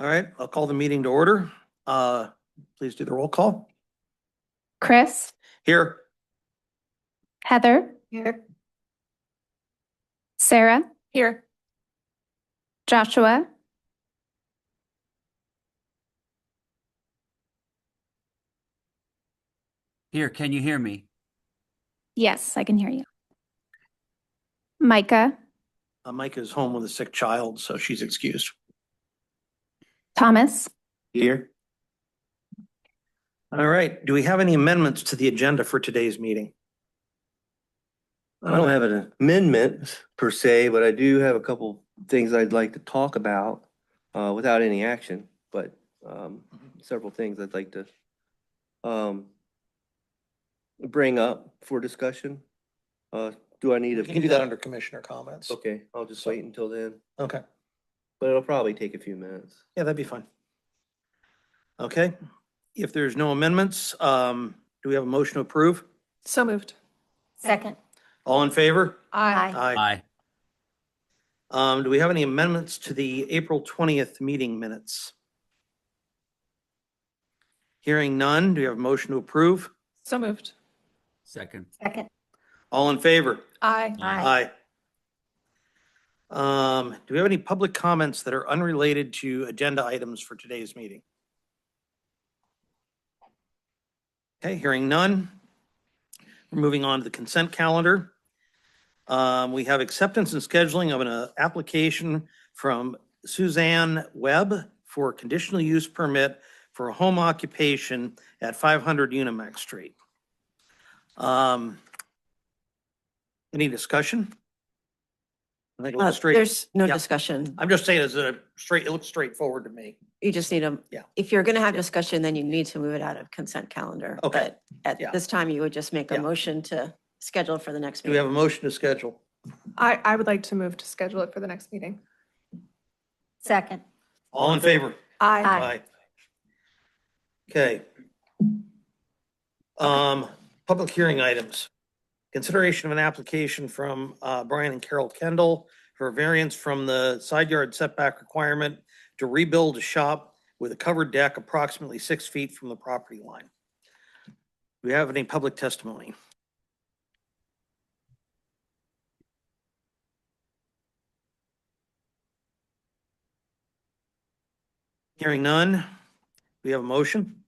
All right, I'll call the meeting to order. Please do the roll call. Chris, Here. Heather, Here. Sarah, Here. Joshua, Here, can you hear me? yes, I can hear you. Micah, Micah is home with a sick child, so she's excused. Thomas, Here. All right, do we have any amendments to the agenda for today's meeting? I don't have an amendment per se, but I do have a couple things I'd like to talk about without any action, but several things I'd like to bring up for discussion. Do I need You a? can do that under commissioner comments. Okay, I'll just wait until then, Okay, but it'll probably take a few minutes. yeah, that'd be fine. Okay, if there's no amendments, do we have a motion to approve? So moved. second. All in favor? Aye. Aye. Do we have any amendments to the April 20th meeting minutes? Hearing none, do we have a motion to approve? So moved. Second. Second. All in favor? Aye. Aye. Do we have any public comments that are unrelated to agenda items for today's meeting? Okay, hearing none. We're moving on to the consent calendar. We have acceptance and scheduling of an application from Suzanne Webb for conditional use permit for a home occupation at 500 Unimax Street. Any discussion? I think it looks straight. There's no Yeah. discussion. I'm just saying it looks straightforward to me. You just need a, Yeah. if you're going to have discussion, then you need to move it out of consent calendar. Okay. But Yeah. at this time, you would just make a Yeah. motion to schedule for the next Do we have a meeting. motion to schedule? I would like to move to schedule it for the next meeting. Second. All in favor? Aye. Aye. Okay. Public hearing items. Consideration of an application from Brian and Carol Kendall for a variance from the side yard setback requirement to rebuild a shop with a covered deck approximately 6 feet from the property line. Do we have any public testimony? Hearing none. We have a motion.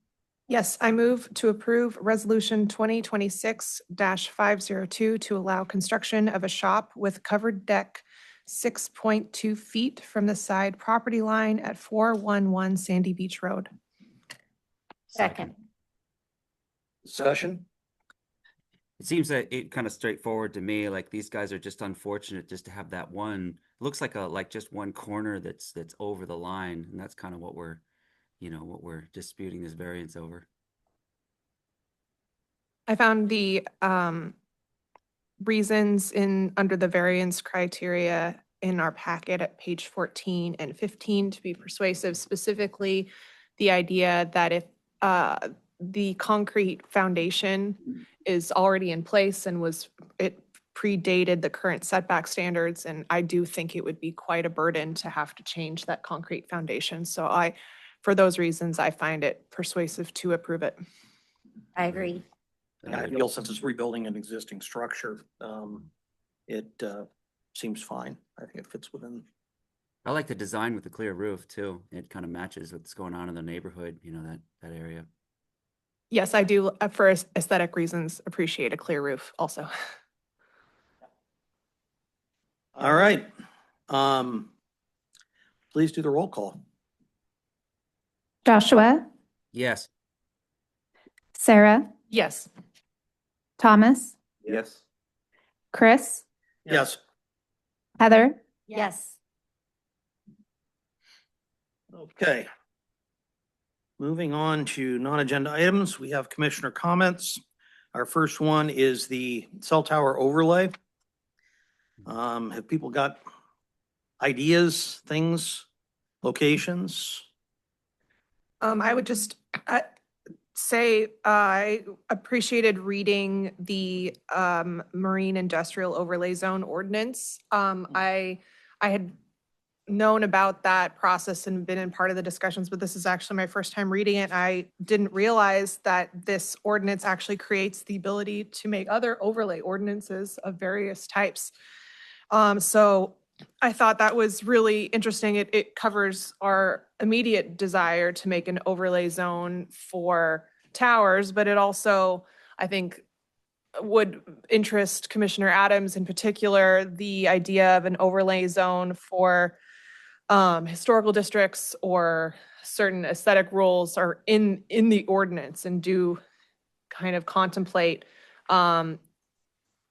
Yes, I move to approve Resolution 2026-502 to allow construction of a shop with covered deck 6.2 feet from the side property line at 411 Sandy Beach Road. Second. Discussion? It seems that it kind of straightforward to me. Like these guys are just unfortunate just to have that one. It looks like just one corner that's over the line, and that's kind of what we're disputing this variance over. I found the reasons under the variance criteria in our packet at page 14 and 15 to be persuasive, specifically the idea that if the concrete foundation is already in place and it predated the current setback standards, and I do think it would be quite a burden to have to change that concrete foundation. So for those reasons, I find it persuasive to approve it. I agree. Yeah, I feel since it's rebuilding an existing structure, it seems fine. I think it fits within. I like the design with the clear roof too. It kind of matches what's going on in the neighborhood, that area. Yes, I do, for aesthetic reasons, appreciate a clear roof also. All right. Please do the roll call. Joshua, Yes. Sarah, Yes. Thomas, Yes. Chris, Yes. Heather. Yes. Okay. Moving on to non-agenda items, we have commissioner comments. Our first one is the cell tower overlay. Have people got ideas, things, locations? I would just say I appreciated reading the marine industrial overlay zone ordinance. I had known about that process and been in part of the discussions, but this is actually my first time reading it. I didn't realize that this ordinance actually creates the ability to make other overlay ordinances of various types. So I thought that was really interesting. It covers our immediate desire to make an overlay zone for towers, but it also, I think, would interest Commissioner Adams in particular, the idea of an overlay zone for historical districts or certain aesthetic rules are in the ordinance and do kind of contemplate,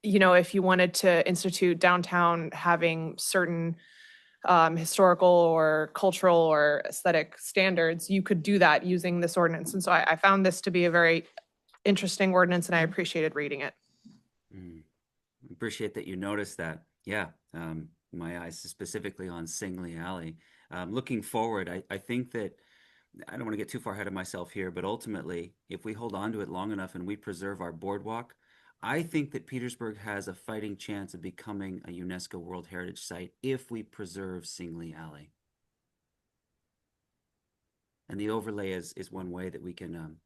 if you wanted to institute downtown having certain historical or cultural or aesthetic standards, you could do that using this ordinance. And so I found this to be a very interesting ordinance and I appreciated reading it. Appreciate that you noticed that. Yeah, my eyes specifically on Singley Alley. Looking forward, I think that I don't want to get too far ahead of myself here, but ultimately, if we hold on to it long enough and we preserve our boardwalk, I think that Petersburg has a fighting chance of becoming a UNESCO World Heritage Site if we preserve Singley Alley. And the overlay is one way that we can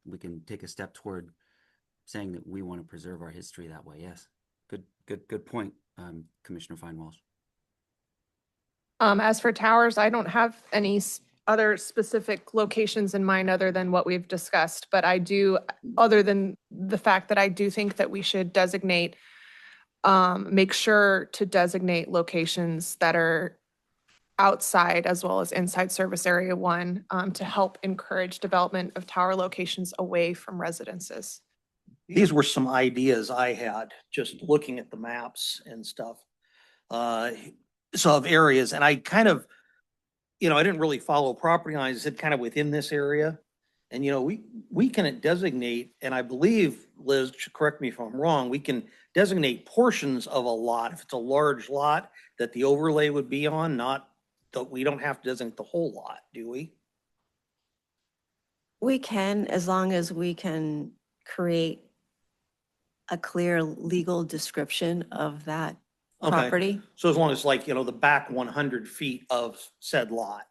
take a step toward saying that we want to preserve our history that way. Yes, good point, Commissioner Fine-Walsh. As for towers, I don't have any other specific locations in mind other than what we've discussed, but I do, other than the fact that I do think that we should designate, make sure to designate locations that are outside as well as inside Service Area 1 to help encourage development of tower locations away from residences. These were some ideas I had, just looking at the maps and stuff. So of areas, and I kind of, I didn't really follow property lines, I said kind of within this area. And, we can designate, and I believe, Liz, correct me if I'm wrong, we can designate portions of a lot. If it's a large lot that the overlay would be on, not that we don't have to designate the whole lot, do we? We can, as long as we can create a clear legal description of that Okay. property. So as long as like, the back 100 feet of said lot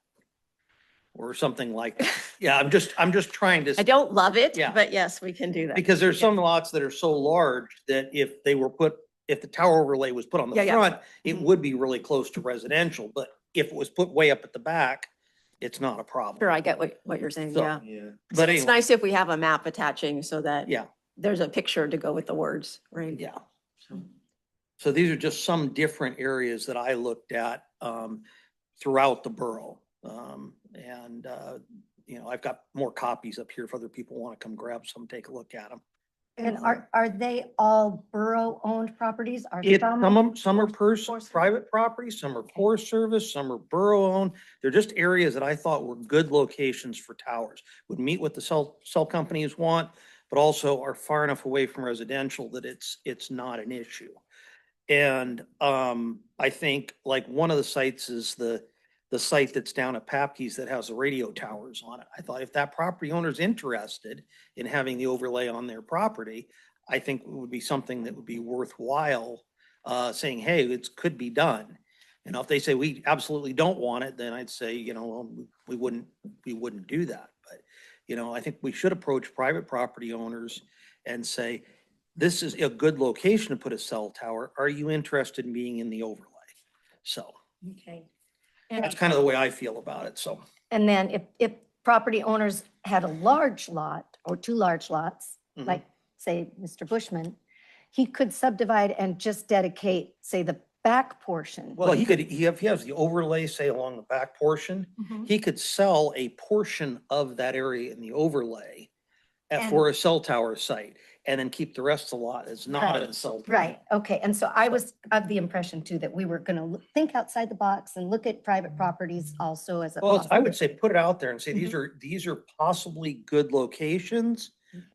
or something like, yeah, I'm just trying to. I don't love it, Yeah. but yes, we can do that. Because there's some lots that are so large that if the tower overlay was put on the Yeah, yeah. front, it Mhm. would be really close to residential, but if it was put way up at the back, it's not a problem. Sure, I get what you're saying, So, yeah. Yeah. But It's anyway, nice if we have a map attaching so that yeah, there's a picture to go with the words, right? yeah. So these are just some different areas that I looked at throughout the borough. And I've got more copies up here if other people want to come grab some, take a look at them. And are they all borough-owned properties? Are Some are Forest- private property, some are Forest Service, some are borough-owned. They're just areas that I thought were good locations for towers. Would meet what the cell companies want, but also are far enough away from residential that it's not an issue. And I think like one of the sites is the site that's down at Papke's that has the radio towers on it. I thought if that property owner's interested in having the overlay on their property, I think it would be something that would be worthwhile saying, hey, it could be done. And if they say we absolutely don't want it, then I'd say, well, we wouldn't do that. But, I think we should approach private property owners and say, this is a good location to put a cell tower. Are you interested in being in the overlay? So Okay. that's kind of the way I feel about it. So. And then if property owners had a large lot or two large lots, Mhm. like say Mr. Bushman, he could subdivide and just dedicate, say, the back portion. Well, if he has the overlay, say along the back portion, he could sell a portion of that area in the overlay for a cell tower site and then keep the rest of the lot as not a Right, cell. tower. Right, okay. And so I was of the impression too that we were going to think outside the box and look at private properties also as a. Well, I would possibility. say put it out there and say, these are possibly good locations.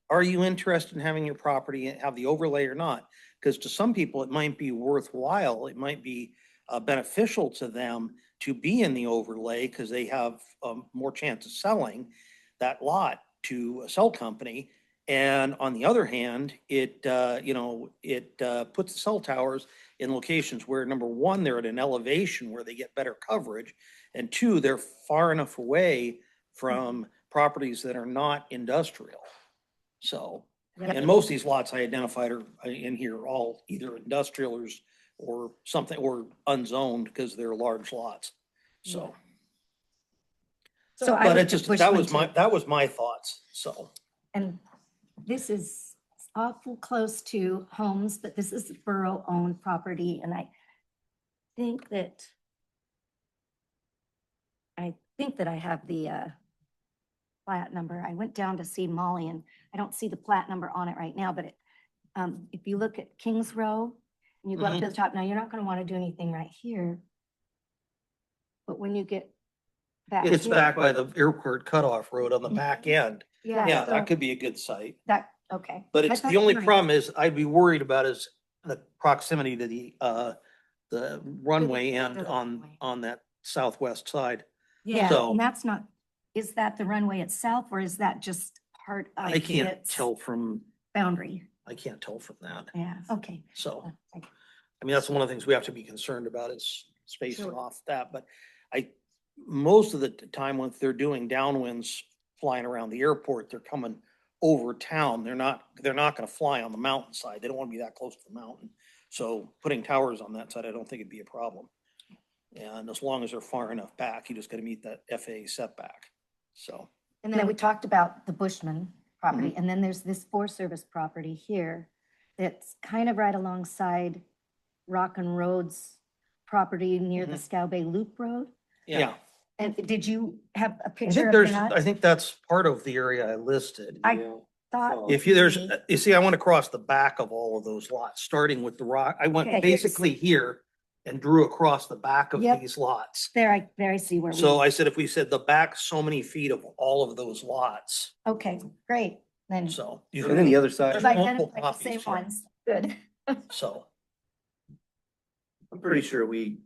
Are you interested in having your property have the overlay or not? Because to some people, it might be worthwhile. It might be beneficial to them to be in the overlay because they have more chance of selling that lot to a cell company. And on the other hand, it, puts the cell towers in locations where, number one, they're at an elevation where they get better coverage. And two, they're far enough away from properties that are not industrial. So, and most of these lots I identified are in here are all either industrial or something, or unzoned because they're large lots. So, So I but would it just, push that one was my, too. that was my thoughts, so. And this is awful close to homes, but this is borough-owned property, and I think that I have the plat number. I went down to see Molly, and I don't see the plat number on it right now, but if you look at Kings Row, and you go up to the top, now you're not gonna wanna do anything right here. But when you get back It's here- back by the airport cutoff road on the back end. Yeah, so that could be a good site. That, okay. But I it's, thought the only you might- problem is I'd be worried about is the proximity to the runway end the on, runway. on that southwest side. Yeah, So- and that's not, is that the runway itself, or is that just part of I can't its tell from, boundary? I can't tell from that. Yeah, okay. So, Okay. I mean, that's one of the things we have to be concerned about is spacing Sure. off that. But most of the time when they're doing downwinds flying around the airport, they're coming over town. They're not gonna fly on the mountainside. They don't want to be that close to the mountain. So putting towers on that side, I don't think it'd be a problem. And as long as they're far enough back, you just gotta meet that FAA setback. So, And then we talked about the Bushman property, and then there's this Forest Service property here that's kind of right alongside Rock and Road's property near the Scow Bay Loop Road. yeah. And did you have a I picture think of there's, that? I think that's part of the area I listed. I thought. If you, there's, maybe- you see, I went across the back of all of those lots, starting with the rock. I went Okay. basically here and drew across the back of Yep. these lots. There I see where we. So I said, if we said the back so many feet of all of those lots, Okay, great, then. so. you And then the other There's side, We've multiple identified the copies same here. ones, good. So, I'm pretty sure we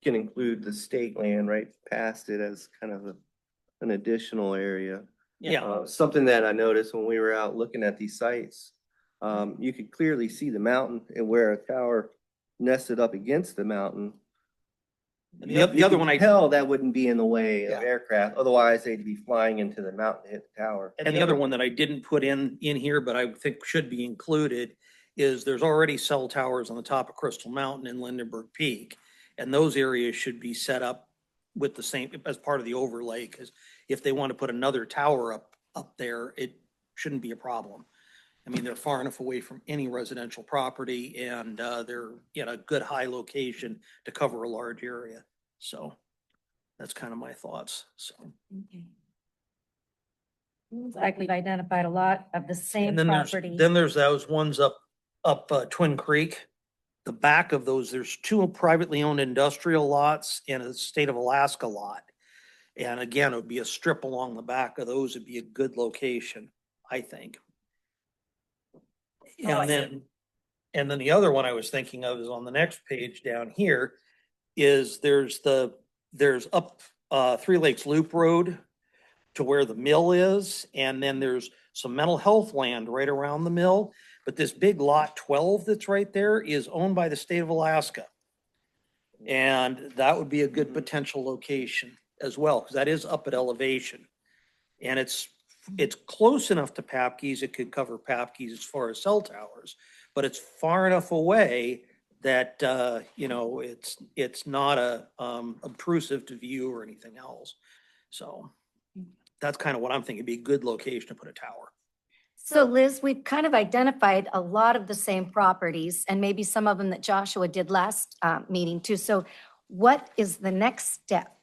can include the state land right past it as kind of an additional area. yeah, Something that I noticed when we were out looking at these sites, you could clearly see the mountain and where a tower nested up against the mountain. And the other one I- Hell, that wouldn't be in the way of Yeah. aircraft, otherwise they'd be flying into the mountain to hit the tower. and the other one that I didn't put in here, but I think should be included is there's already cell towers on the top of Crystal Mountain and Lindenberg Peak. And those areas should be set up with the same, as part of the overlay, because if they want to put another tower up there, it shouldn't be a problem. I mean, they're far enough away from any residential property and they're in a good high location to cover a large area. So that's kind of my thoughts, so. Okay. Seems like we've identified a lot of the same And then property. there's those ones up Twin Creek. The back of those, there's two privately owned industrial lots and a state of Alaska lot. And again, it would be a strip along the back of those. It'd be a good location, I think. Oh, I And then the other one I was thinking of is on the next page down here is there's up Three Lakes Loop Road to where the mill is, and then there's some mental health land right around the mill. But this big lot 12 that's right there is owned by the state of Alaska. And that would be a good potential location as well, because that is up at elevation. And it's close enough to Papke's, it could cover Papke's as far as cell towers, but it's far enough away that, it's not obtrusive to view or anything else. So that's kind of what I'm thinking, it'd be a good location to put a tower. So Liz, we've kind of identified a lot of the same properties and maybe some of them that Joshua did last meeting too. So what is the next step?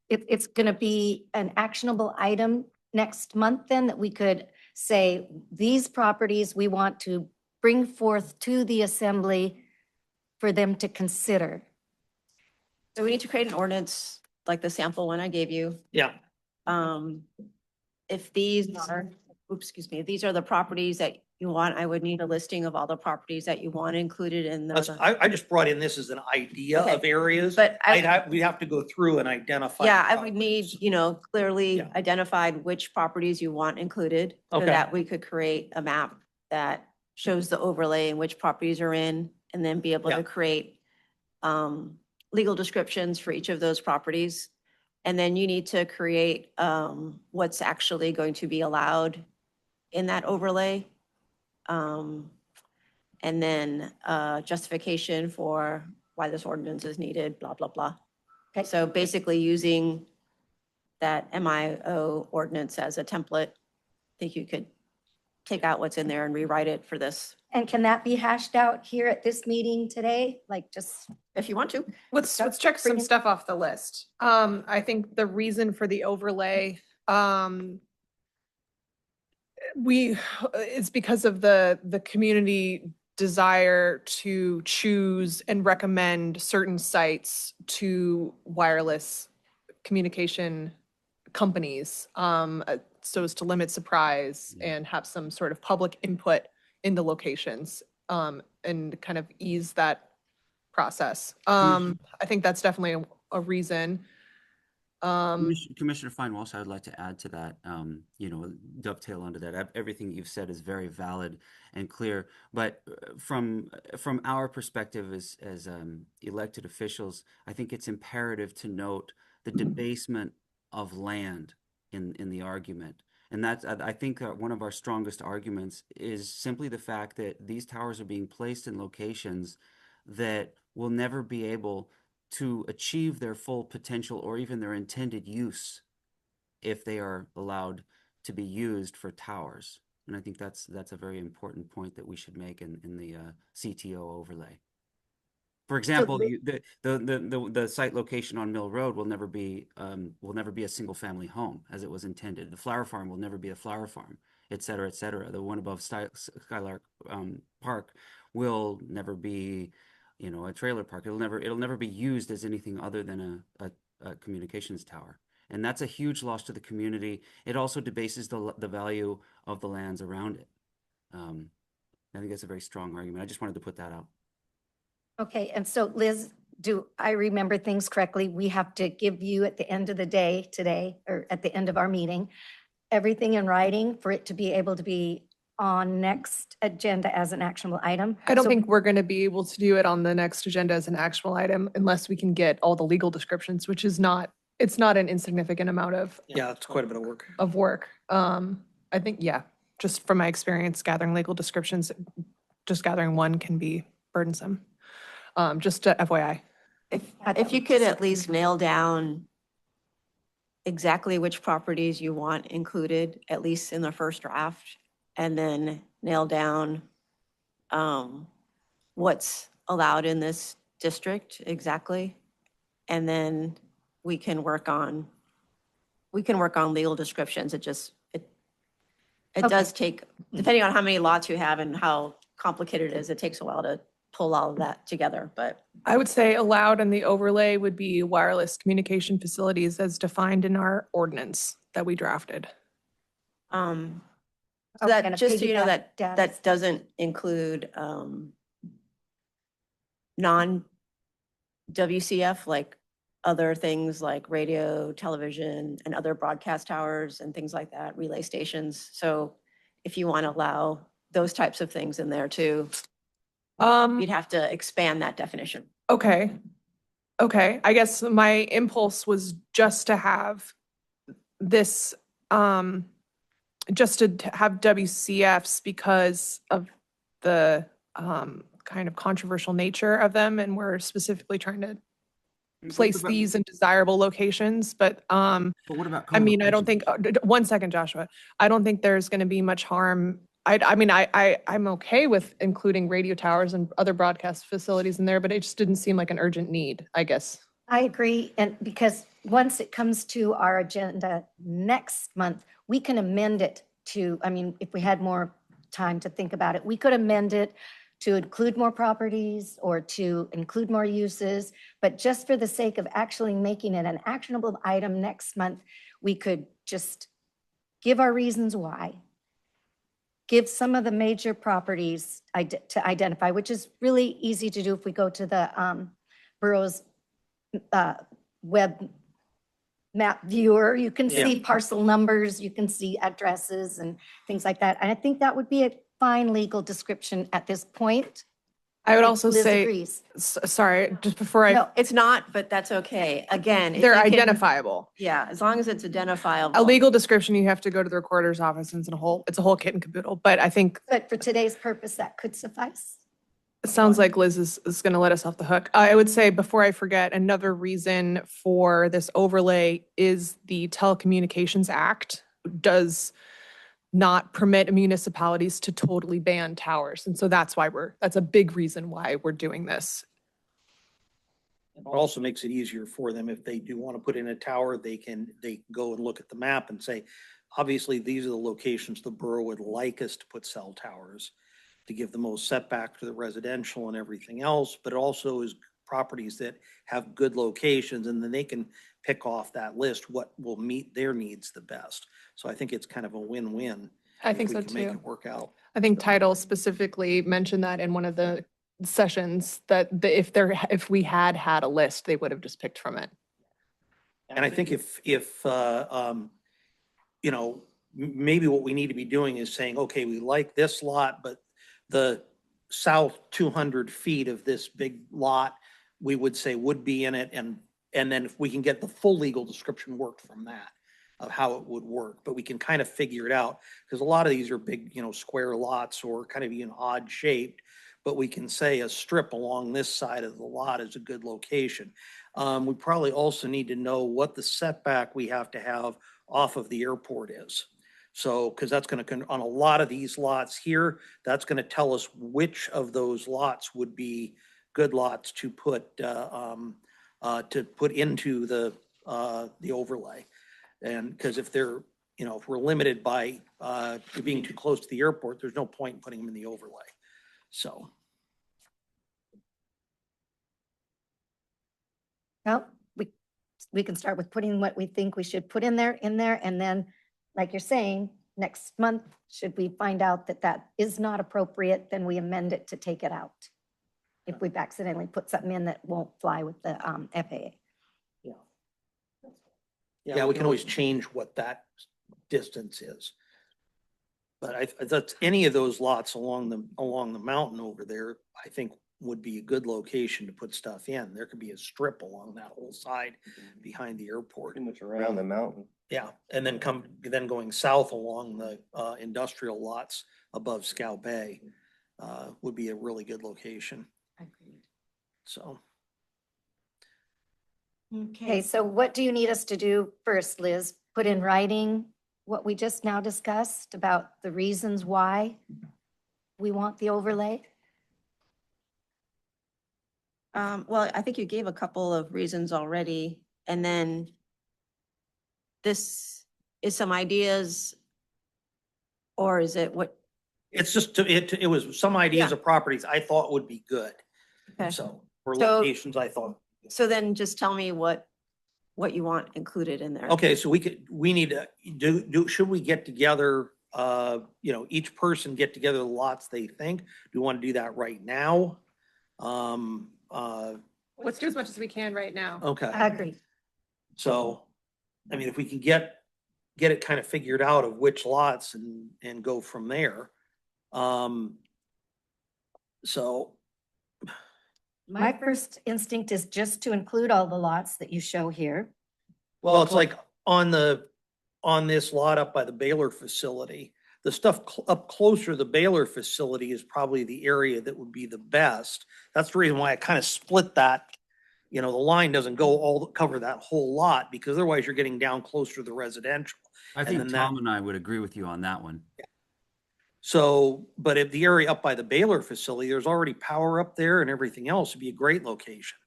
It's going to be an actionable item next month then that we could say, these properties we want to bring forth to the assembly for them to consider. So we need to create an ordinance, like the sample one I gave you. Yeah, If these are, these are the properties that you want, I would need a listing of all the properties that you want included in That's, those. I just brought in this as an idea Okay, of areas. but We'd have to go through and identify. Yeah, I the would need, properties. clearly Yeah. identified which properties you want included so Okay. that we could create a map that shows the overlay and which properties are in, and then be able Yeah. to create legal descriptions for each of those properties. And then you need to create what's actually going to be allowed in that overlay. And then justification for why this ordinance is needed, blah, blah, blah. Okay, so basically using that MIO ordinance as a template, I think you could take out what's in there and rewrite it for this, And can that be hashed out here at this meeting today? Like just, if you want to. Let's check some bring it- stuff off the list. I think the reason for the overlay, it's because of the community desire to choose and recommend certain sites to wireless communication companies, so as to limit surprise and have some sort of public input in the locations, and kind of ease that process. I think that's definitely a reason. Commissioner Fine-Walsh, I would like to add to that, dovetail onto that. Everything you've said is very valid and clear, but from our perspective as elected officials, I think it's imperative to note the debasement of land in the argument. And that's, I think one of our strongest arguments is simply the fact that these towers are being placed in locations that will never be able to achieve their full potential or even their intended use if they are allowed to be used for towers. And I think that's a very important point that we should make in the CTO overlay. For example, the site location on Mill Road will never be a single family home as it was intended. The flower farm will never be a flower farm, et cetera, et cetera. The one above Skylark Park will never be, a trailer park. It'll never be used as anything other than a communications tower. And that's a huge loss to the community. It also debases the value of the lands around it. I think that's a very strong argument. I just wanted to put that out. okay, and so Liz, do I remember things correctly? We have to give you at the end of the day today, or at the end of our meeting, everything in writing for it to be able to be on next agenda as an actionable item? I don't So- think we're going to be able to do it on the next agenda as an actual item unless we can get all the legal descriptions, which is it's not an insignificant amount Yeah, it's quite a bit of work. of work. I think, yeah, just from my experience gathering legal descriptions, just gathering one can be burdensome. Just a FYI. If you could at least nail down exactly which properties you want included, at least in the first draft, and then nail down what's allowed in this district exactly. And then we can work on legal descriptions. It does take, depending on how many lots you have and how complicated it is, it takes a while to pull all of that together, but I would say allowed in the overlay would be wireless communication facilities as defined in our ordinance that we drafted. so Okay, that, and a just so you know, piggyback that data. doesn't include non-WCF, like other things like radio, television, and other broadcast towers and things like that, relay stations. So if you want to allow those types of things in there too, you'd have to expand that definition. Okay. I guess my impulse was just to have this, just to have WCFs because of the kind of controversial nature of them, and we're specifically trying to place these in desirable locations. But But what about? I mean, I don't co-location? think, 1 second, Joshua. I don't think there's going to be much harm. I'm okay with including radio towers and other broadcast facilities in there, but it just didn't seem like an urgent need, I guess. I agree, and because once it comes to our agenda next month, we can amend it to, if we had more time to think about it, we could amend it to include more properties or to include more uses, but just for the sake of actually making it an actionable item next month, we could just give our reasons why. give some of the major properties to identify, which is really easy to do if we go to the borough's web map viewer. You can see parcel numbers, you can see addresses and things like that. And I think that would be a fine legal description at this point. I would think also Liz say, agrees. sorry, just before No, It's not, but that's okay. Again. if they're you can- identifiable. Yeah, as long as it's identifiable. A legal description, you have to go to the recorder's office and it's a whole kit and caboodle. But I think but for today's purpose, that could suffice. it sounds like Liz is going to let us off the hook. I would say, before I forget, another reason for this overlay is the Telecommunications Act does not permit municipalities to totally ban towers. And so that's a big reason why we're doing this. It also makes it easier for them if they do want to put in a tower, they can go and look at the map and say, obviously, these are the locations the borough would like us to put cell towers to give the most setback to the residential and everything else, but it also is properties that have good locations, and then they can pick off that list what will meet their needs the best. So I think it's kind of a win-win. I if think we so can Make too. it work out. I think title specifically mentioned that in one of the sessions that if we had a list, they would have just picked from it. And I think if you know, maybe what we need to be doing is saying, okay, we like this lot, but the south 200 feet of this big lot, we would say would be in it. And then if we can get the full legal description worked from that of how it would work, but we can kind of figure it out because a lot of these are big, you know, square lots or kind of even odd shaped, but we can say a strip along this side of the lot is a good location. We probably also need to know what the setback we have to have off of the airport is. So, because that's going to, on a lot of these lots here, that's going to tell us which of those lots would be good lots to put into the overlay. And because if they're, you know, if we're limited by being too close to the airport, there's no point in putting them in the overlay. So. Well, we can start with putting what we think we should put in there, and then, like you're saying, next month, should we find out that that is not appropriate, then we amend it to take it out. If we've accidentally put something in that won't fly with the FAA. Yeah, we can always change what that distance is. But that's any of those lots along the mountain over there, I think would be a good location to put stuff in. There could be a strip along that whole side behind the airport. Pretty much around the mountain. Yeah, and then going south along the industrial lots above Scow Bay would be a really good location. So. Okay, so what do you need us to do first, Liz? Put in writing what we just now discussed about the reasons why we want the overlay? Well, I think you gave a couple of reasons already, and then this is some ideas, or is it what? It's just, it was some ideas Yeah. of properties I thought would be good. Okay. So, for So- locations I thought. So then just tell me what you want included in there. Okay, so we need to should we get together, you know, each person get together the lots they think? Do we want to do that right now? Let's do as much as we can right now. Okay, Agreed. so, I mean, if we can get it kind of figured out of which lots and go from there. So, My first instinct is just to include all the lots that you show here. well, it's like on this lot up by the Baylor facility, the stuff up closer to the Baylor facility is probably the area that would be the best. That's the reason why I kind of split that. You know, the line doesn't go cover that whole lot because otherwise you're getting down closer to the residential. I And think then that- Tom and I would agree with you on that one. So, but if the area up by the Baylor facility, there's already power up there and everything else, it'd be a great location.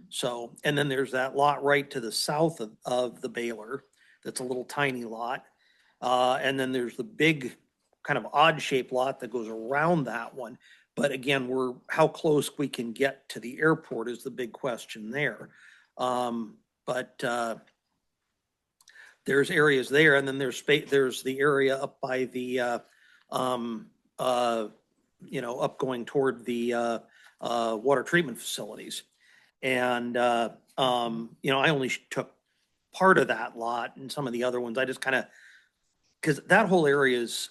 So, and then there's that lot right to the south of the Baylor, that's a little tiny lot. And then there's the big kind of odd shaped lot that goes around that one. But again, how close we can get to the airport is the big question there. But there's areas there, and then there's the area up by the up going toward the water treatment facilities. And, I only took part of that lot, and some of the other ones, I just kind of, because that whole area is,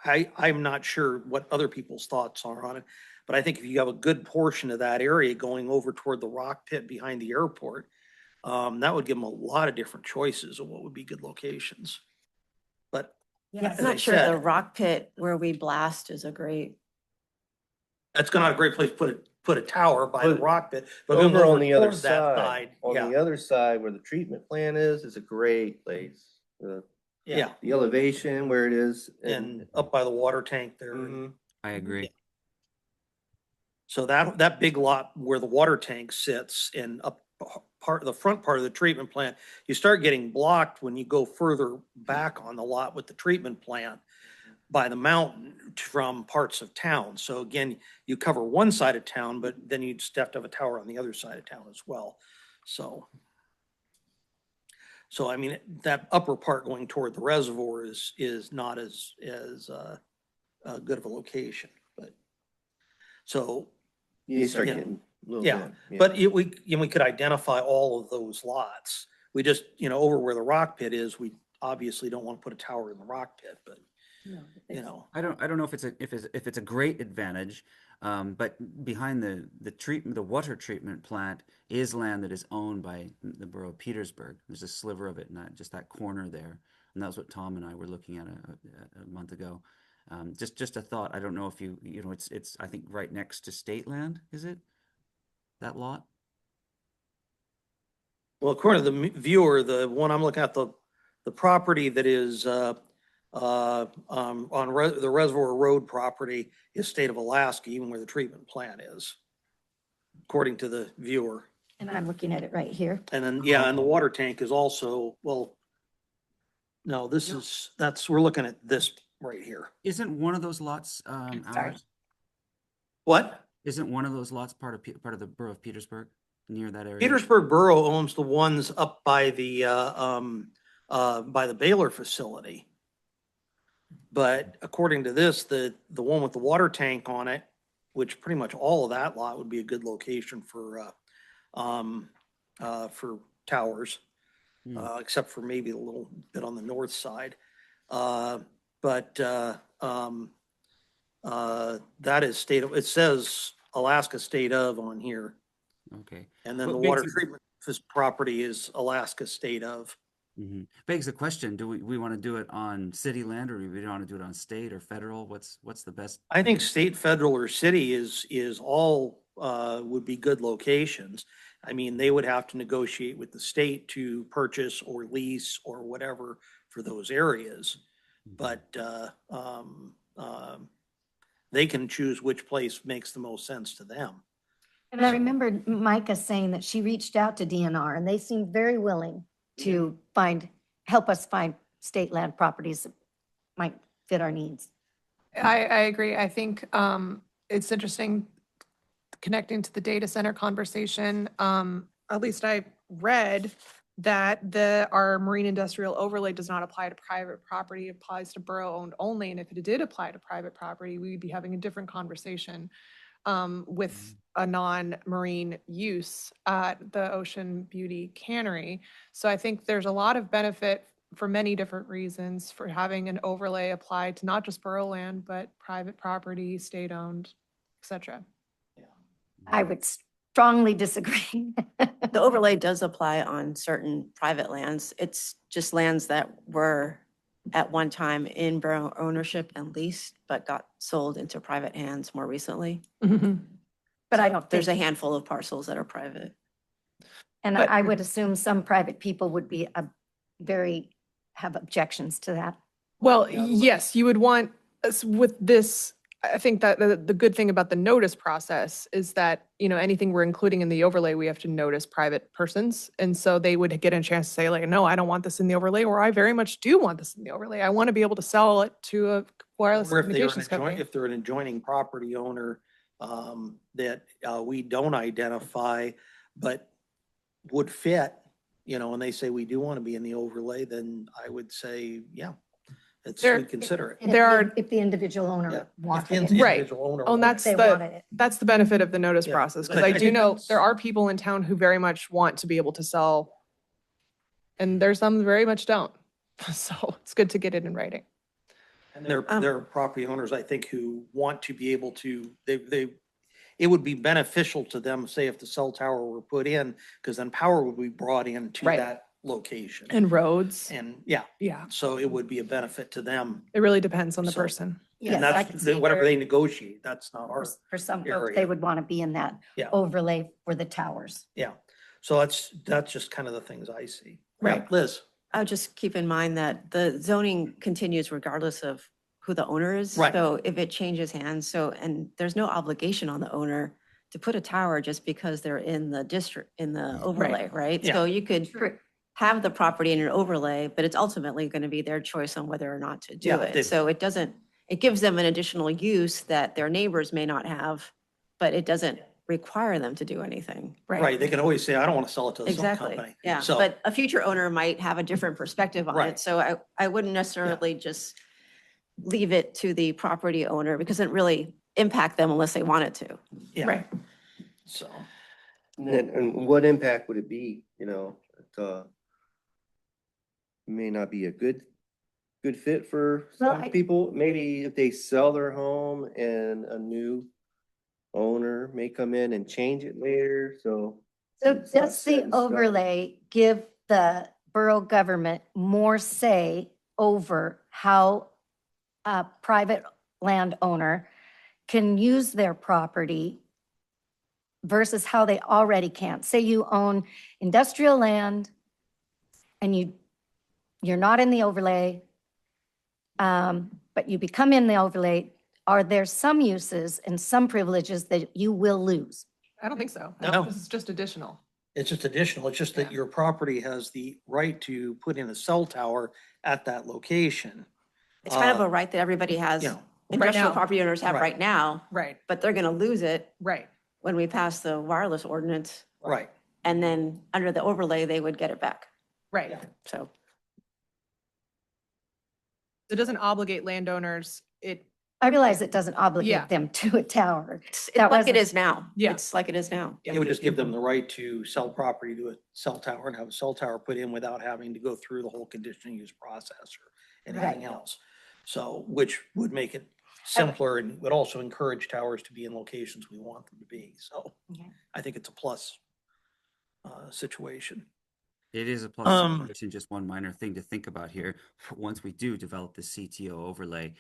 I'm not sure what other people's thoughts are on it, but I think if you have a good portion of that area going over toward the rock pit behind the airport, that would give them a lot of different choices of what would be good locations. But Yeah, as I'm I not sure the said, rock pit where we blast is a great, that's not a great place to put a tower by the But rock pit, but going Over on the other toward that side, on yeah, the other side where the treatment plant is a great place. yeah, The elevation where it is. and up by the water tank there. Mhm. I agree. So that big lot where the water tank sits and up the front part of the treatment plant, you start getting blocked when you go further back on the lot with the treatment plant by the mountain from parts of town. So again, you cover one side of town, but then you'd have to have a tower on the other side of town as well. So I mean, that upper part going toward the reservoir is not as good of a location, but so. You start Yeah. getting a little Yeah, bit. but we could identify all of those lots. We just, over where the rock pit is, we obviously don't want to put a tower in the rock pit, but, I don't know if it's a great advantage, but behind the water treatment plant is land that is owned by the borough of Petersburg. There's a sliver of it, not just that corner there, and that's what Tom and I were looking at a month ago. Just a thought. I don't know if it's I think right next to state land, is it? That lot? well, according to the viewer, the one I'm looking at, the property that is, the Reservoir Road property is state of Alaska, even where the treatment plant is, according to the viewer. And I'm looking at it right here. And then, yeah, and the water tank is also, well, no, we're looking at this right here. Isn't one of those lots Sorry. ours? What? Isn't one of those lots part of the borough of Petersburg, near that area? Petersburg Borough owns the ones up by the Baylor facility. But according to this, the one with the water tank on it, which pretty much all of that lot would be a good location for towers, except for maybe a little bit on the north side. But that is it says Alaska state of on here. Okay. And then What the water makes it- treatment property is Alaska state of. Begs the question, do we want to do it on city land, or do we want to do it on state or federal? What's the best? I think state, federal, or city is all, would be good locations. I mean, they would have to negotiate with the state to purchase or lease or whatever for those areas. But, they can choose which place makes the most sense to them. And I remember Micah saying that she reached out to DNR and they seemed very willing to help us find state land properties that might fit our needs. I agree. I think it's interesting connecting to the data center conversation. At least I read that our marine industrial overlay does not apply to private property, it applies to borough owned only. And if it did apply to private property, we'd be having a different conversation with a non-marine use at the Ocean Beauty Cannery. So I think there's a lot of benefit for many different reasons for having an overlay applied to not just borough land, but private property, state-owned, et cetera. I would strongly disagree. the overlay does apply on certain private lands. It's just lands that were at one time in borough ownership and leased, but got sold into private hands more recently. But I don't There's a think, handful of parcels that are private. and but- I would assume some private people would be have objections to that. Well, yes, you would want, with this, I think that the good thing about the notice process is that, anything we're including in the overlay, we have to notice private persons. And so they would get a chance to say like, no, I don't want this in the overlay, or I very much do want this in the overlay. I want to be able to sell it to a wireless Or if they're communications company. if they're an adjoining property owner, that, we don't identify, but would fit, and they say we do want to be in the overlay, then I would say, yeah, it's, There- we consider it. And There if are- If the individual Yeah. owner If the wanted it. Right. individual owner Oh, and wants that's They the, wanted it. that's the benefit of the notice Yeah. process, I because I do think know that's- there are people in town who very much want to be able to sell. And there's some very much don't. So it's good to get it in writing. And there are property owners, I think, who want to be able to, it would be beneficial to them, say if the cell tower were put in, because then power would be brought in to Right. that location. And roads, And yeah, yeah, so it would be a benefit to them. it really depends on the So- person. Yes, And I that's can see whatever where they negotiate, that's not our, for some folks, area. they would want to be in that Yeah. overlay for the towers. yeah. So that's just kind of the things I see. Yeah, Right. Liz, I'll just keep in mind that the zoning continues regardless of who the owner is. Right. So if it changes hands, and there's no obligation on the owner to put a tower just because they're in the district, in the overlay, right? Yeah. So you could True. have the property in an overlay, but it's ultimately going to be their choice on whether or not to do Yeah, they- it. So it gives them an additional use that their neighbors may not have, but it doesn't require them to do anything. right, they can always say, I don't want to sell it to the cell Exactly, company. yeah, So, but a future owner might have a different perspective on Right. it, so I wouldn't necessarily just leave it to the property owner, because it really impact them unless they want it to. yeah, Right. so. And what impact would it be, you know? May not be a good fit for Well, some people. Maybe if they sell their home and a new owner may come in and change it later, so. So it's not does set the in stone. overlay give the borough government more say over how a private landowner can use their property versus how they already can? Say you own industrial land and you're not in the overlay, but you become in the overlay. Are there some uses and some privileges that you will lose? I don't think so. No. This is just additional. It's just additional. It's just that Yeah. your property has the right to put in a cell tower at that location. It's kind of Uh, a right that everybody has, you know, industrial now. property owners have Right. right now, Right, but they're gonna lose it right. when we pass the wireless ordinance, Right. and then under the overlay, they would get it back, Right. so. It doesn't obligate landowners. I realize it doesn't Yeah. obligate them to a tower. It's That like it wasn't- is now. Yeah. It's like it is now. It would just give them the right to sell property to a cell tower and have a cell tower put in without having to go through the whole conditional use process or anything else. So, which would make it simpler and would also encourage towers to be in locations we want them to be. So Okay. I think it's a plus situation. It is a plus Um, situation. Just one minor thing to think about here. Once we do develop the CTO overlay,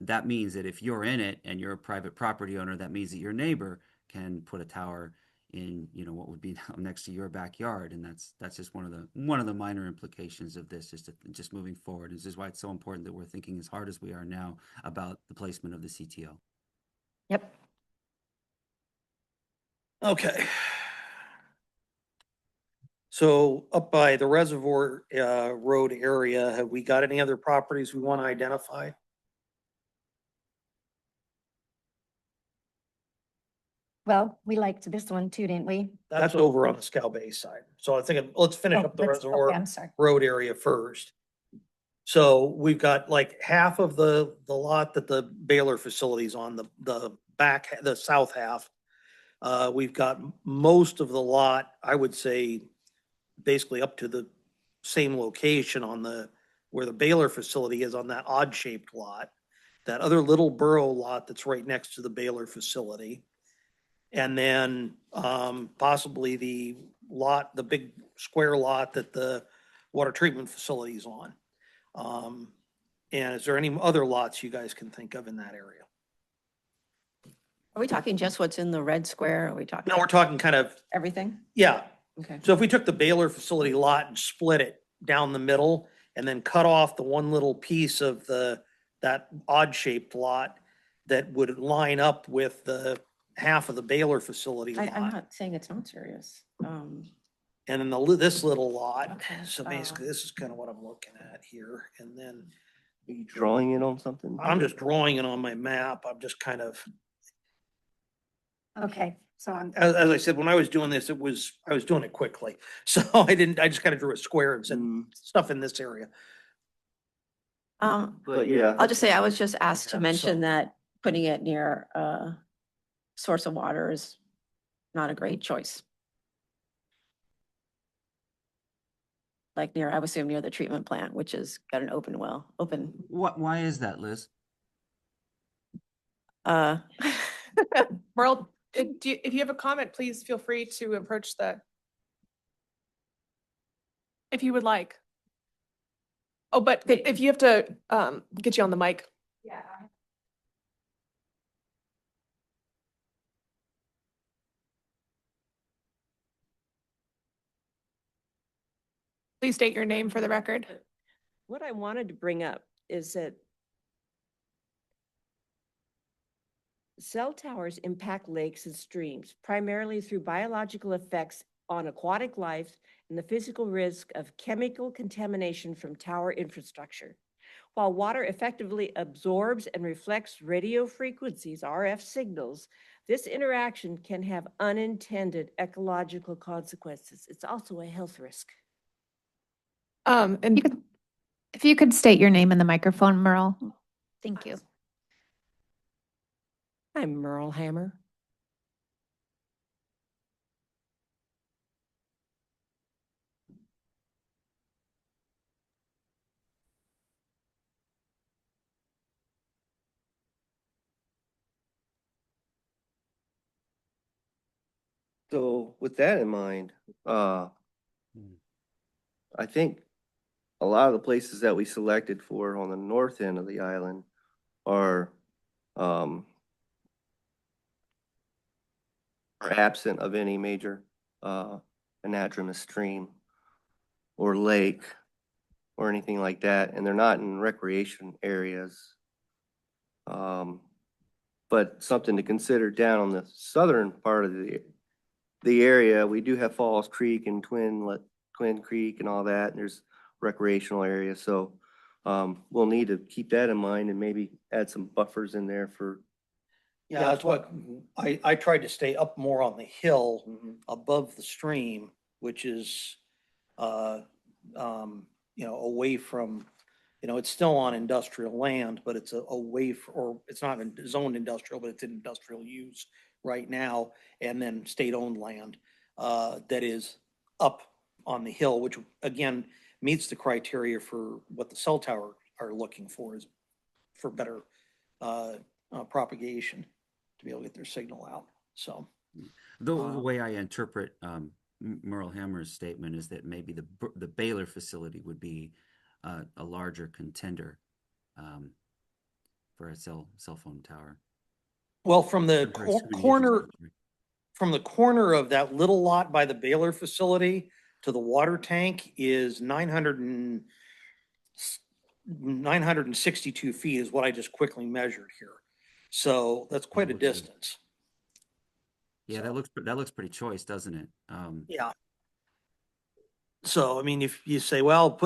that means that if you're in it and you're a private property owner, that means that your neighbor can put a tower in, you know, what would be next to your backyard, and that's just one of the minor implications of this. Just moving forward. This is why it's so important that we're thinking as hard as we are now about the placement of the CTO. Yep. Okay. So up by the Reservoir Road area, have we got any other properties we want to identify? Well, we liked this one too, didn't we? That's over on the Scow Bay side. So I think, let's finish Oh, up the let's- okay, Reservoir I'm sorry. Road area first. So we've got like half of the lot that the Baylor facility's on, the back, the south half. We've got most of the lot, I would say, basically up to the same location on where the Baylor facility is on that odd shaped lot. That other little borough lot that's right next to the Baylor facility. And then possibly the big square lot that the water treatment facility is on. And is there any other lots you guys can think of in that area? Are we talking just what's in the red square? Are we talking No, we're talking kind of, everything? yeah. Okay. So if we took the Baylor facility lot and split it down the middle and then cut off the one little piece of that odd shaped lot that would line up with the half of the Baylor facility I'm lot. not saying it's not serious. And then this little lot, Okay, so basically this is kind of what I'm looking at here. And then Are you drawing it on something? I'm just drawing it on my map. I'm just kind of, Okay, so I'm, as I said, when I was doing this, I was doing it quickly. So I just kind of drew a square and said Mm, stuff in this area. But yeah. I'll just say, I was just asked to Yeah, mention so- that putting it near source of water is not a great choice. Like near, I would assume near the treatment plant, which has got an open well, Why is that, Liz? uh, Merle, if you have a comment, please feel free to approach if you would like. Oh, but if you have to, get you on the mic. Yeah. Please state your name for the record. What I wanted to bring up is that cell towers impact lakes and streams primarily through biological effects on aquatic life and the physical risk of chemical contamination from tower infrastructure. While water effectively absorbs and reflects radio frequencies, RF signals, this interaction can have unintended ecological consequences. It's also a health risk. And If you could state your name in the microphone, Merle. Thank you. I'm Merle Hammer. So with that in mind, I think a lot of the places that we selected for on the north end of the island are absent of any major anadromous stream or lake or anything like that, and they're not in recreation areas. But something to consider down on the southern part of the area, we do have Falls Creek and Twin Creek and all that, and there's recreational areas, so we'll need to keep that in mind and maybe add some buffers in there for. Yeah, that's what, I tried to stay up more on the hill above the stream, which is, away from, it's still on industrial land, but it's away, or it's not in zoned industrial, but it's in industrial use right now, and then state-owned land that is up on the hill, which again, meets the criteria for what the cell tower are looking for, is for better propagation, to be able to get their signal out, so. The way I interpret Merle Hammer's statement is that maybe the Baylor facility would be a larger contender for a cell phone tower. Well, from the For excommunication corner, cemetery. from the corner of that little lot by the Baylor facility to the water tank is 962 feet is what I just quickly measured here. So that's quite a looks good. distance. Yeah, that looks pretty choice, doesn't it? Yeah. So, I mean, if you say, well,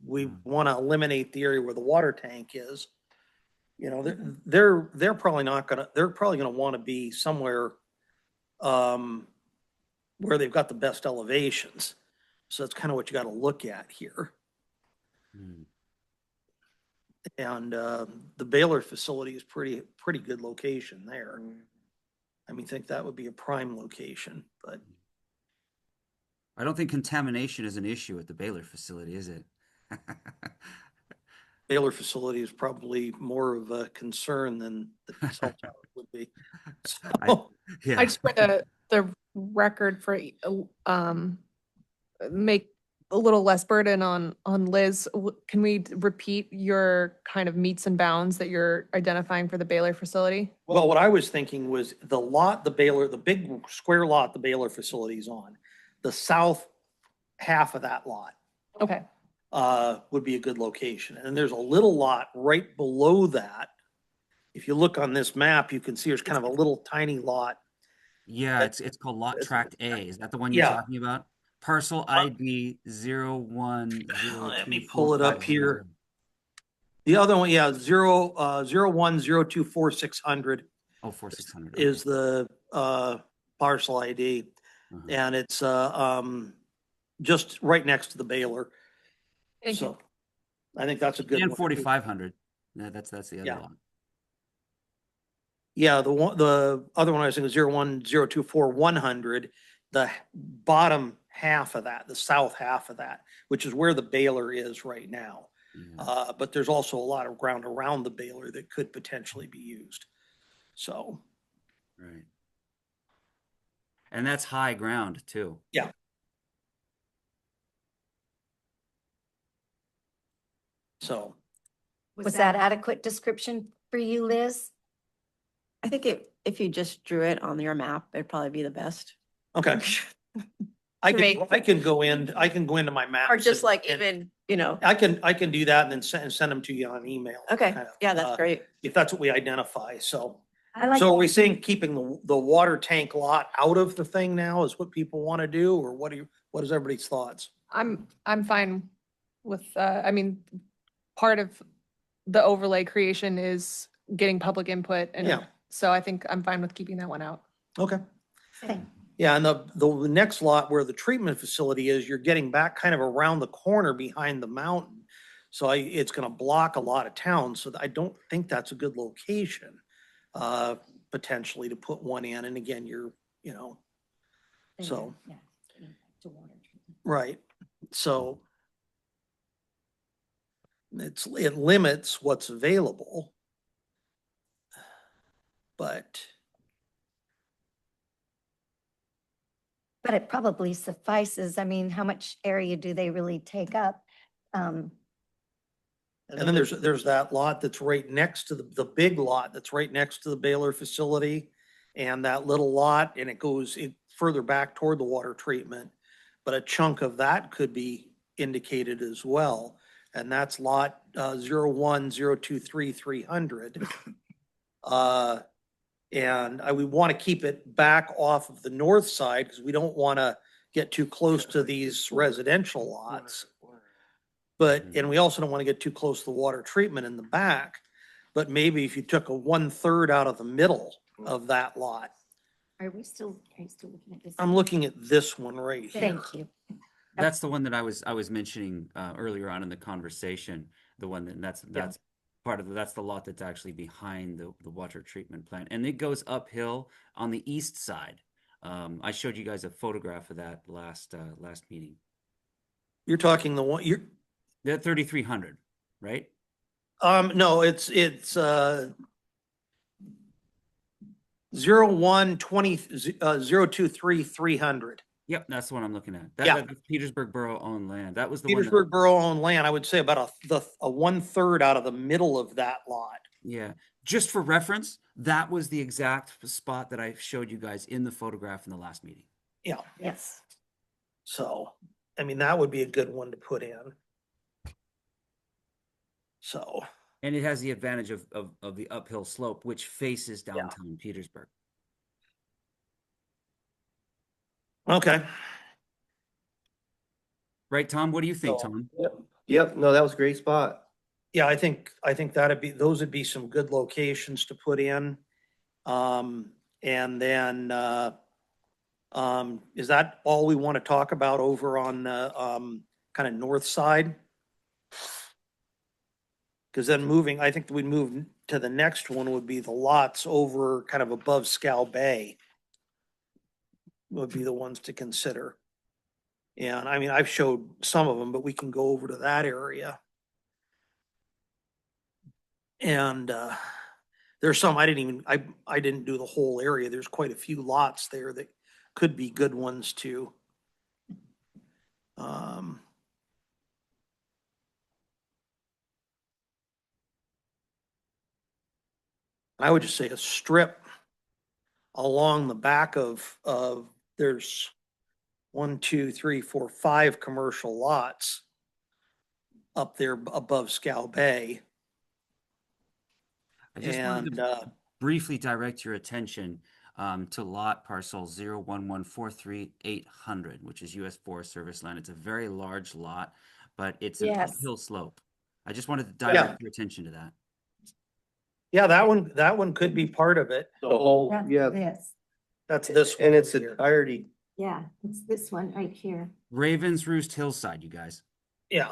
we want to eliminate the area where the water tank is, they're probably they're probably gonna want to be somewhere where they've got the best elevations. So that's kind of what you got to look at here. Hmm. And the Baylor facility is pretty good location there. I mean, think that would be a prime location, but I don't think contamination is an issue at the Baylor facility, is it? Baylor facility is probably more of a concern than the cell tower would be. So, Yeah. I just for the record for, make a little less burden on Liz, can we repeat your kind of meets and bounds that you're identifying for the Baylor facility? well, what I was thinking was the big square lot the Baylor facility is on, the south half of that lot Okay. would be a good location. And there's a little lot right below that. If you look on this map, you can see there's kind of a little tiny lot. Yeah, it's called Lot Tract A. Is that the one you're Yeah. talking about? Parcel ID 01024500. Let me pull it up here. The other one, yeah, 0102460 Oh, 4600. is the parcel ID. Uh-huh. And it's just right next to the Baylor. Thank So, I think that's a good And one. 4,500. That's the other Yeah. lot. Yeah, the other one I was thinking 01024 100, the bottom half of that, the south half of that, which is where the baler is right now. Yeah. But there's also a lot of ground around the baler that could potentially be used. So, Right. And that's high ground too. yeah. So, Was that adequate description for you, Liz? I think if you just drew it on your map, it'd probably be the best. okay. I make- can go into my map. Or just like even, I can do that and then send them to you on email. okay, kind of, yeah, that's great. If that's what we identify, so. I like, So are we saying keeping the water tank lot out of the thing now is what people want to do, or what is everybody's thoughts? I'm fine with, I mean, part of the overlay creation is getting public input, Yeah. and so I think I'm fine with keeping that one out. Okay. same. Yeah, and the next lot where the treatment facility is, you're getting back kind of around the corner behind the mountain. So it's gonna block a lot of towns, so I don't think that's a good location, potentially to put one in, and again, so, Yeah, to water treatment. right, so it limits what's available. But, But it probably suffices. I mean, how much area do they really take up? and then there's that lot that's right next to the big lot that's right next to the baler facility. And that little lot, and it goes further back toward the water treatment. But a chunk of that could be indicated as well. And that's lot 01023 and we want to keep it back off of the north side because we don't want to get too close to these residential lots. But, and we also don't want to get too close to the water treatment in the back. But maybe if you took a 1/3 out of the middle of that lot, Are you still looking at this? I'm looking at this one right here. Thank you. That's the one that I was mentioning earlier on in the conversation. The one that's part of that's the lot that's actually behind the water treatment plant, and it goes uphill on the east side. I showed you guys a photograph of that last meeting. You're talking the one, That 3,300, right? no, it's 012302300. Yep, that's the one I'm looking at. Yeah. That's Petersburg Borough owned land. That was the one. Petersburg Borough owned land, I would say about a 1/3 out of the middle of that lot. Yeah. Just for reference, that was the exact spot that I showed you guys in the photograph in the last meeting. Yeah, Yes. so, I mean, that would be a good one to put in. So, And it has the advantage of the uphill slope, which faces downtown Petersburg. okay. Right, Tom? What do you think, So- Tom? Yep, no, that was a great spot. Yeah, I think those would be some good locations to put in. And then, is that all we want to talk about over on the, kind of north side? Because then I think we'd move to the next one would be the lots over kind of above Scow Bay. Would be the ones to consider. And I mean, I've showed some of them, but we can go over to that area. And there's some, I didn't do the whole area. There's quite a few lots there that could be good ones too. I would just say a strip along the back of there's 1, 2, 3, 4, 5 commercial lots up there above Scow Bay. I just wanted to And briefly direct your attention to lot parcel 01143,800, which is U.S. Forest Service land. It's a very large lot, but it's an Yes. uphill slope. I just wanted to direct your attention to that. yeah, that one could be part of it. The whole, yeah, Yes. That's this one. and its here. entirety. Yeah, it's this one right here. Ravens Roost Hillside, you guys. Yeah.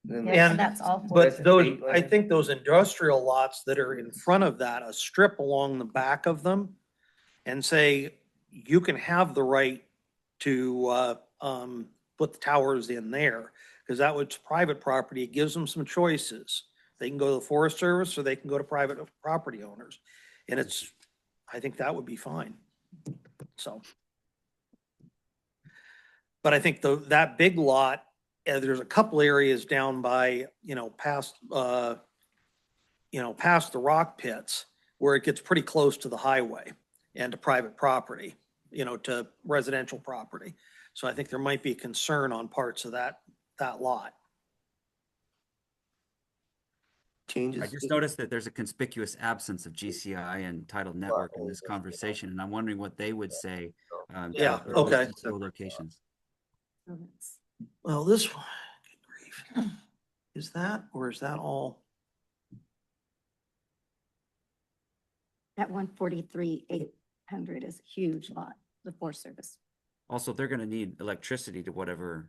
Then Yeah, And- that's all. But That's those, state I land. think those industrial lots that are in front of that, a strip along the back of them, and say, you can have the right to, put the towers in there, because that was private property. It gives them some choices. They can go to the Forest Service or they can go to private property owners. And it's, I think that would be fine. So. But I think that big lot, there's a couple areas down by, past the rock pits where it gets pretty close to the highway and to private property, to residential property. So I think there might be a concern on parts of that lot. Changes. I just noticed that there's a conspicuous absence of GCI and Title Network in this conversation, and I'm wondering what they would say. Yeah, to those okay. particular locations. So that's- Well, this one, good grief. Is that, or is that all? That 143,800 is a huge lot, the Forest Service. Also, they're gonna need electricity to whatever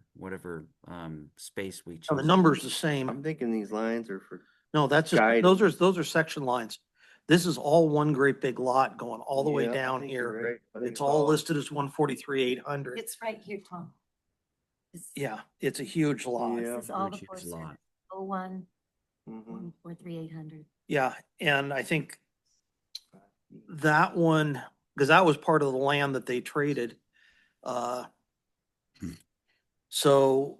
space we choose. Oh, the number's the I'm same. thinking these lines are for, No, that's just, Guide. those are section lines. This is all one great big lot going all the way Yeah, I down think you're here. right. I think It's all listed as 143,800. It's right here, Tom. Yeah, it's a huge lot. Yeah. This is all the Huge Forest lot. Service. 01, Mhm. 143,800. Yeah, and I think that one, because that was part of the land that they traded. So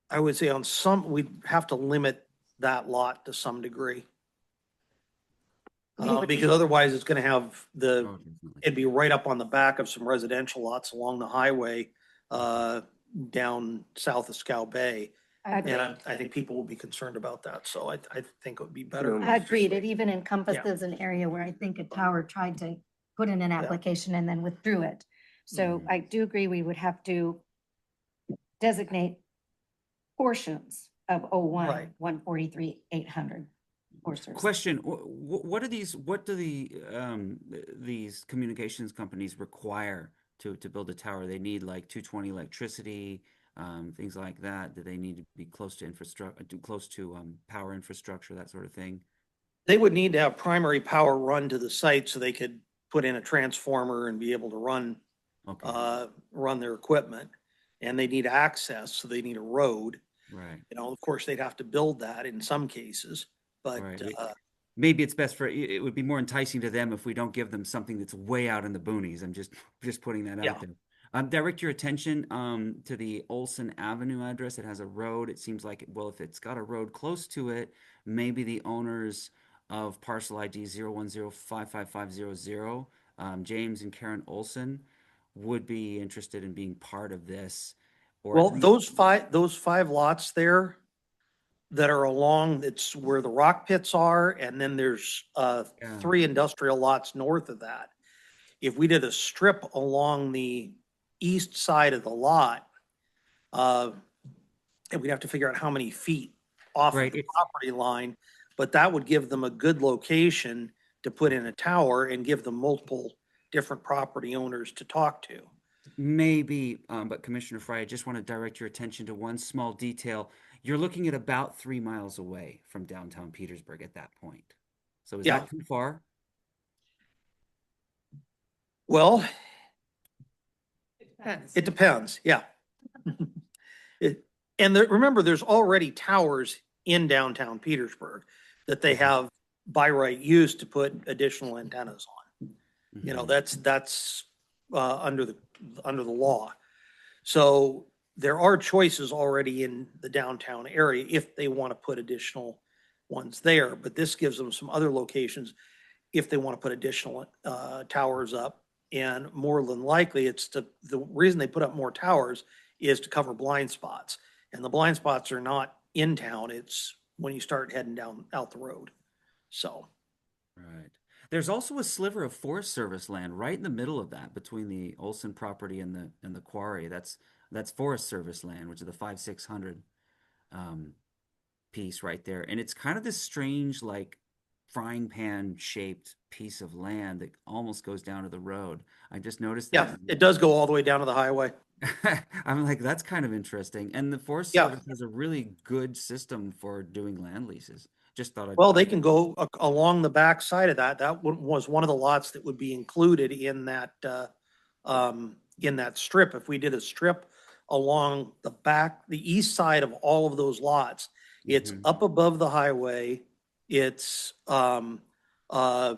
I would say on some, we'd have to limit that lot to some degree. We would- Because otherwise it's gonna have Oh, definitely. it'd be right up on the back of some residential lots along the highway, down south of Scow Bay. I And I think people will be concerned about that, so I think it would be better. Yeah. agreed. It even encompasses an area where I think a tower tried to put in an application and then withdrew it. So Mhm. I do agree we would have to designate portions of 01, Right. 143,800 Forest Service. Question, what do these communications companies require to build a tower? They need like 220 electricity, things like that. Do they need to be close to power infrastructure, that sort of thing? They would need to have primary power run to the site so they could put in a transformer and be able to run their equipment. And they need access, so they need a road. Right. Of course, they'd have to build that in some cases, but, Right. Maybe it's best it would be more enticing to them if we don't give them something that's way out in the boonies. I'm just putting that Yeah. out there. Direct your attention to the Olson Avenue address. It has a road. It seems like, well, if it's got a road close to it, maybe the owners of parcel ID 010555500, James and Karen Olson, would be interested in being part of this. Or at well, least- those five lots there that are along, it's where the rock pits are, and then there's, Yeah. 3 industrial lots north of that. If we did a strip along the east side of the lot, and we'd have to figure out how many feet off of Right, the it's- property line, but that would give them a good location to put in a tower and give them multiple different property owners to talk to. Maybe, but Commissioner Fry, I just want to direct your attention to one small detail. You're looking at about 3 miles away from downtown Petersburg at that point. So is Yeah. that too far? Well, Depends. it depends, yeah. Remember, there's already towers in downtown Petersburg that they have by right use to put additional antennas on. Mhm. That's under the law. So there are choices already in the downtown area if they want to put additional ones there, but this gives them some other locations if they want to put additional towers up. And more than likely, the reason they put up more towers is to cover blind spots. And the blind spots are not in town, it's when you start heading down out the road. So, Right. There's also a sliver of Forest Service land right in the middle of that, between the Olson property and the quarry. That's Forest Service land, which is the 5,600 piece right there. And it's kind of this strange, like, frying pan shaped piece of land that almost goes down to the road. I just noticed yeah, that. it does go all the way down to the highway. I'm like, that's kind of interesting. And the Forest Yeah. Service has a really good system for doing land leases. Just thought Well, they can go along the back side of that. That was one of the lots that would be included in that strip. If we did a strip along the back, the east side of all of those lots, it's Mhm. up above the highway. It's, uh, far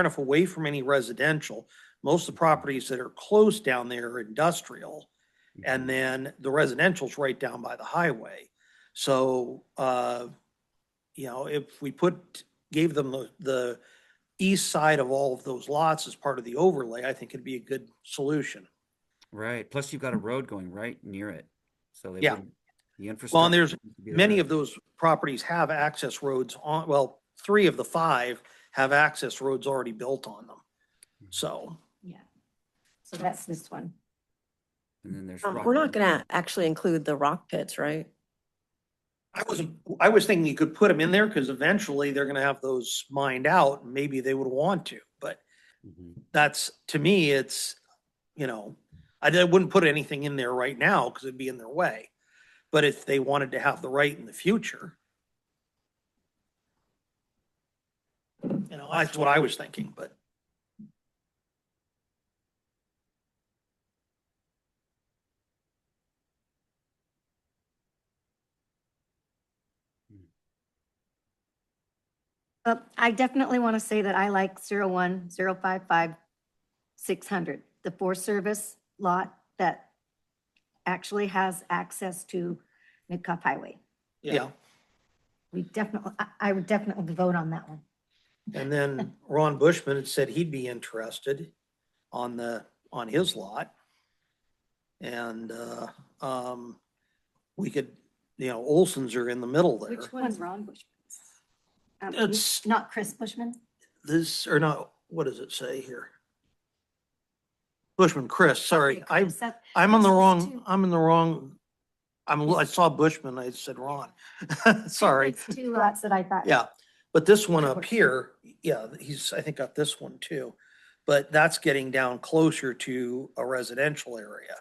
enough away from any residential. Most of the properties that are close down there are industrial. And Mhm. then the residential's right down by the highway. So, if we gave them the east side of all of those lots as part of the overlay, I think it'd be a good solution. Right. Plus you've got a road going right near it. So they Yeah. wouldn't, the Well, infrastructure and there's needs to be the many road. of those properties have access roads on, well, 3 of the 5 have access roads already built on them. So, Yeah. So that's this one. And then there's We're not Rock- gonna actually include the rock pits, right? I was thinking you could put them in there because eventually they're gonna have those mined out and maybe they would want to, but Mhm. that's, to me, it's, I wouldn't put anything in there right now because it'd be in their way. But if they wanted to have the right in the future, that's what I was thinking, but. I definitely want to say that I like 01055-600, the Forest Service lot that actually has access to Midcoff Highway. Yeah, I would definitely vote on that one. and then Ron Bushman had said he'd be interested on his lot. And, we could, Olson's are in the middle there. Which one's Ron Bushman's? It's Not Chris Bushman? this, or not, what does it say here? Bushman, Chris, sorry, Okay, Chris, that- I'm on the this is wrong, two- I'm in the wrong, I saw Bushman, I said Ron. Sorry. It's two lots that I thought. Yeah, but this one up Works. here, yeah, I think got this one too. But that's getting down closer to a residential area.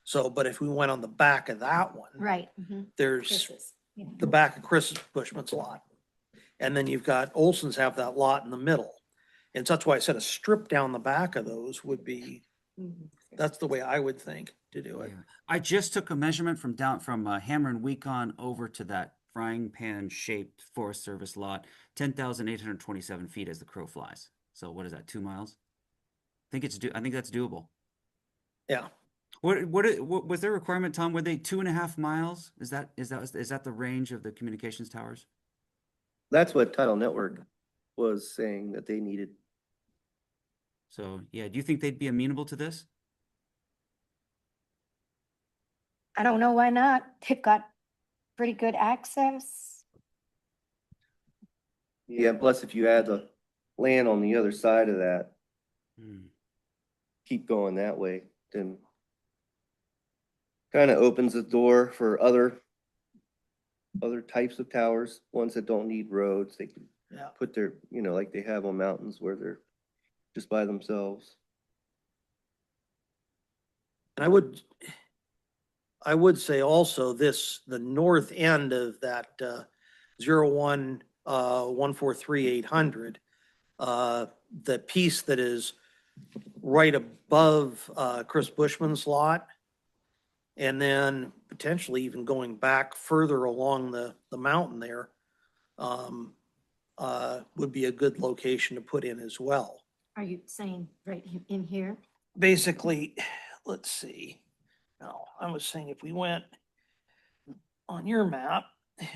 So, but if we went on the back of that one, Right. mhm, there's Chris's, yeah. the back of Chris Bushman's lot. And then you've got Olson's have that lot in the middle. And so that's why I said a strip down the back of those would be, Mhm. that's the way I would think to do it. Yeah. I just took a measurement from Hammer and Weecon over to that frying pan shaped Forest Service lot, 10,827 feet as the crow flies. So what is that, 2 miles? I think that's doable. Yeah. What was their requirement, Tom? Were they 2.5 miles? Is that the range of the communications towers? That's what Title Network was saying that they needed. So yeah, do you think they'd be amenable to this? I don't know why not. They've got pretty good access. Yeah, plus if you add the land on the other side of that, Hmm. keep going that way, then kind of opens the door for other types of towers, ones that don't need roads. They can Yeah. put their, like they have on mountains where they're just by themselves. And I would say also the north end of that, 143,800, the piece that is right above, Chris Bushman's lot. And then potentially even going back further along the mountain there, would be a good location to put in as well. Are you saying right in here? Basically, let's see. No, I was saying if we went on your map,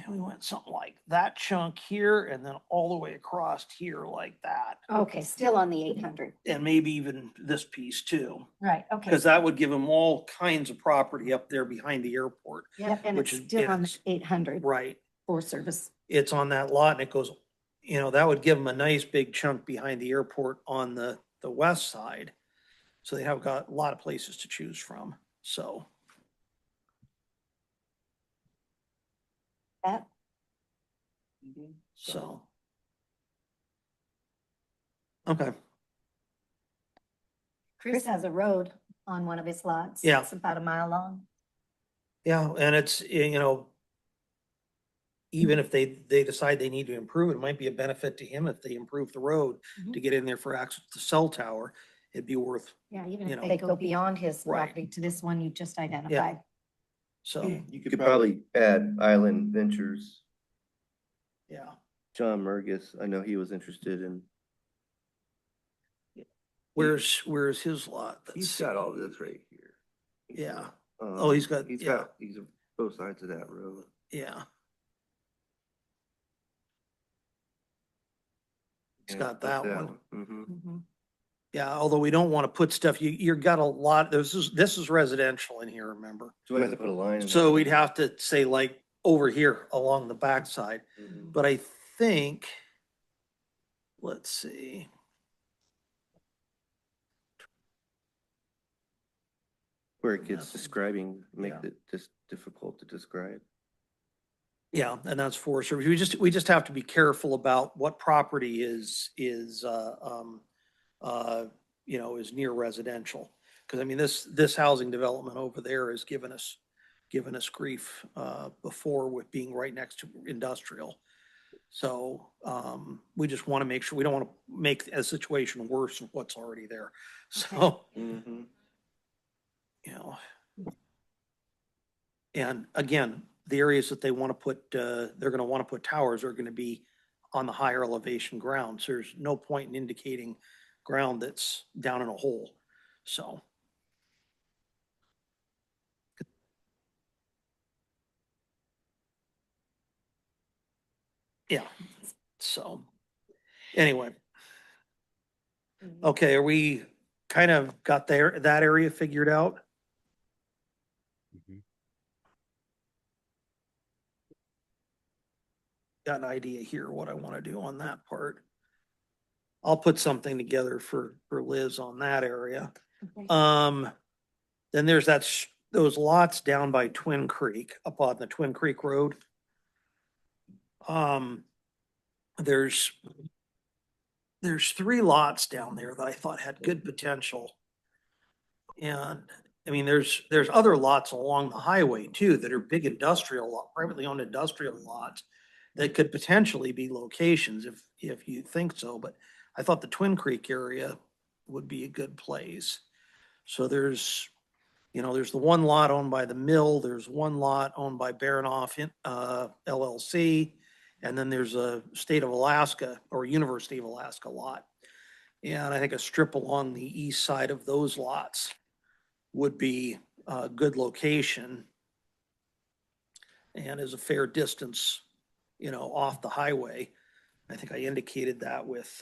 we went something like that chunk here and then all the way across here like that. Okay, still on the 800. And maybe even this piece too, Right, okay. because that would give them all kinds of property up there behind the airport. Yep, and which it's is- still on the it's- 800 Right. for service. It's on that lot and it goes, that would give them a nice big chunk behind the airport on the west side. So they have got a lot of places to choose from, so. That, So. Okay, Chris has a road on one of his lots. Yeah. It's about a mile long. Yeah, and it's, even if they decide they need to improve, it might be a benefit to him if they improve the road to get in there for access to the cell tower. It'd be worth, Yeah, even You if know. they go beyond his Right. property to this one you just identified. so, You could probably add Island Ventures, yeah. John Murgis, I know he was interested in. Where's his lot? He's Let's got see. all this right here. Yeah. Oh, he's got- yeah. He's on both sides of that road. Yeah, it's Yeah, got that one. Mm-hmm. Mhm. Yeah, although we don't want to put stuff, you've got a lot, this is residential in here, remember? So we have to put a line. in So there. we'd have to say like over here along the backside, Mhm. but I think, let's see. Where it gets describing, makes Yeah. it just difficult to describe. Yeah, and that's Forest Service. We just have to be careful about what property is near residential. Cause I mean, this housing development over there has given us grief, before with being right next to industrial. So, we just want to make sure, we don't want to make a situation worse than what's already there. So, Mm-hmm. you know. And again, the areas that they want to put, they're going to want to put towers are going to be on the higher elevation ground. So there's no point in indicating ground that's down in a hole. So. Yeah, so, anyway. Okay, are we kind of got that area figured out? Mhm. Got an idea here what I want to do on that part. I'll put something together for Liz on that area. Okay. Then there's those lots down by Twin Creek, up on the Twin Creek Road. There's 3 lots down there that I thought had good potential. And I mean, there's other lots along the highway too that are big privately owned industrial lots that could potentially be locations if you think so, but I thought the Twin Creek area would be a good place. So there's the one lot owned by the mill, there's one lot owned by Baranoff LLC, and then there's a State of Alaska or University of Alaska lot. And I think a strip along the east side of those lots would be a good location and is a fair distance, off the highway. I think I indicated that with,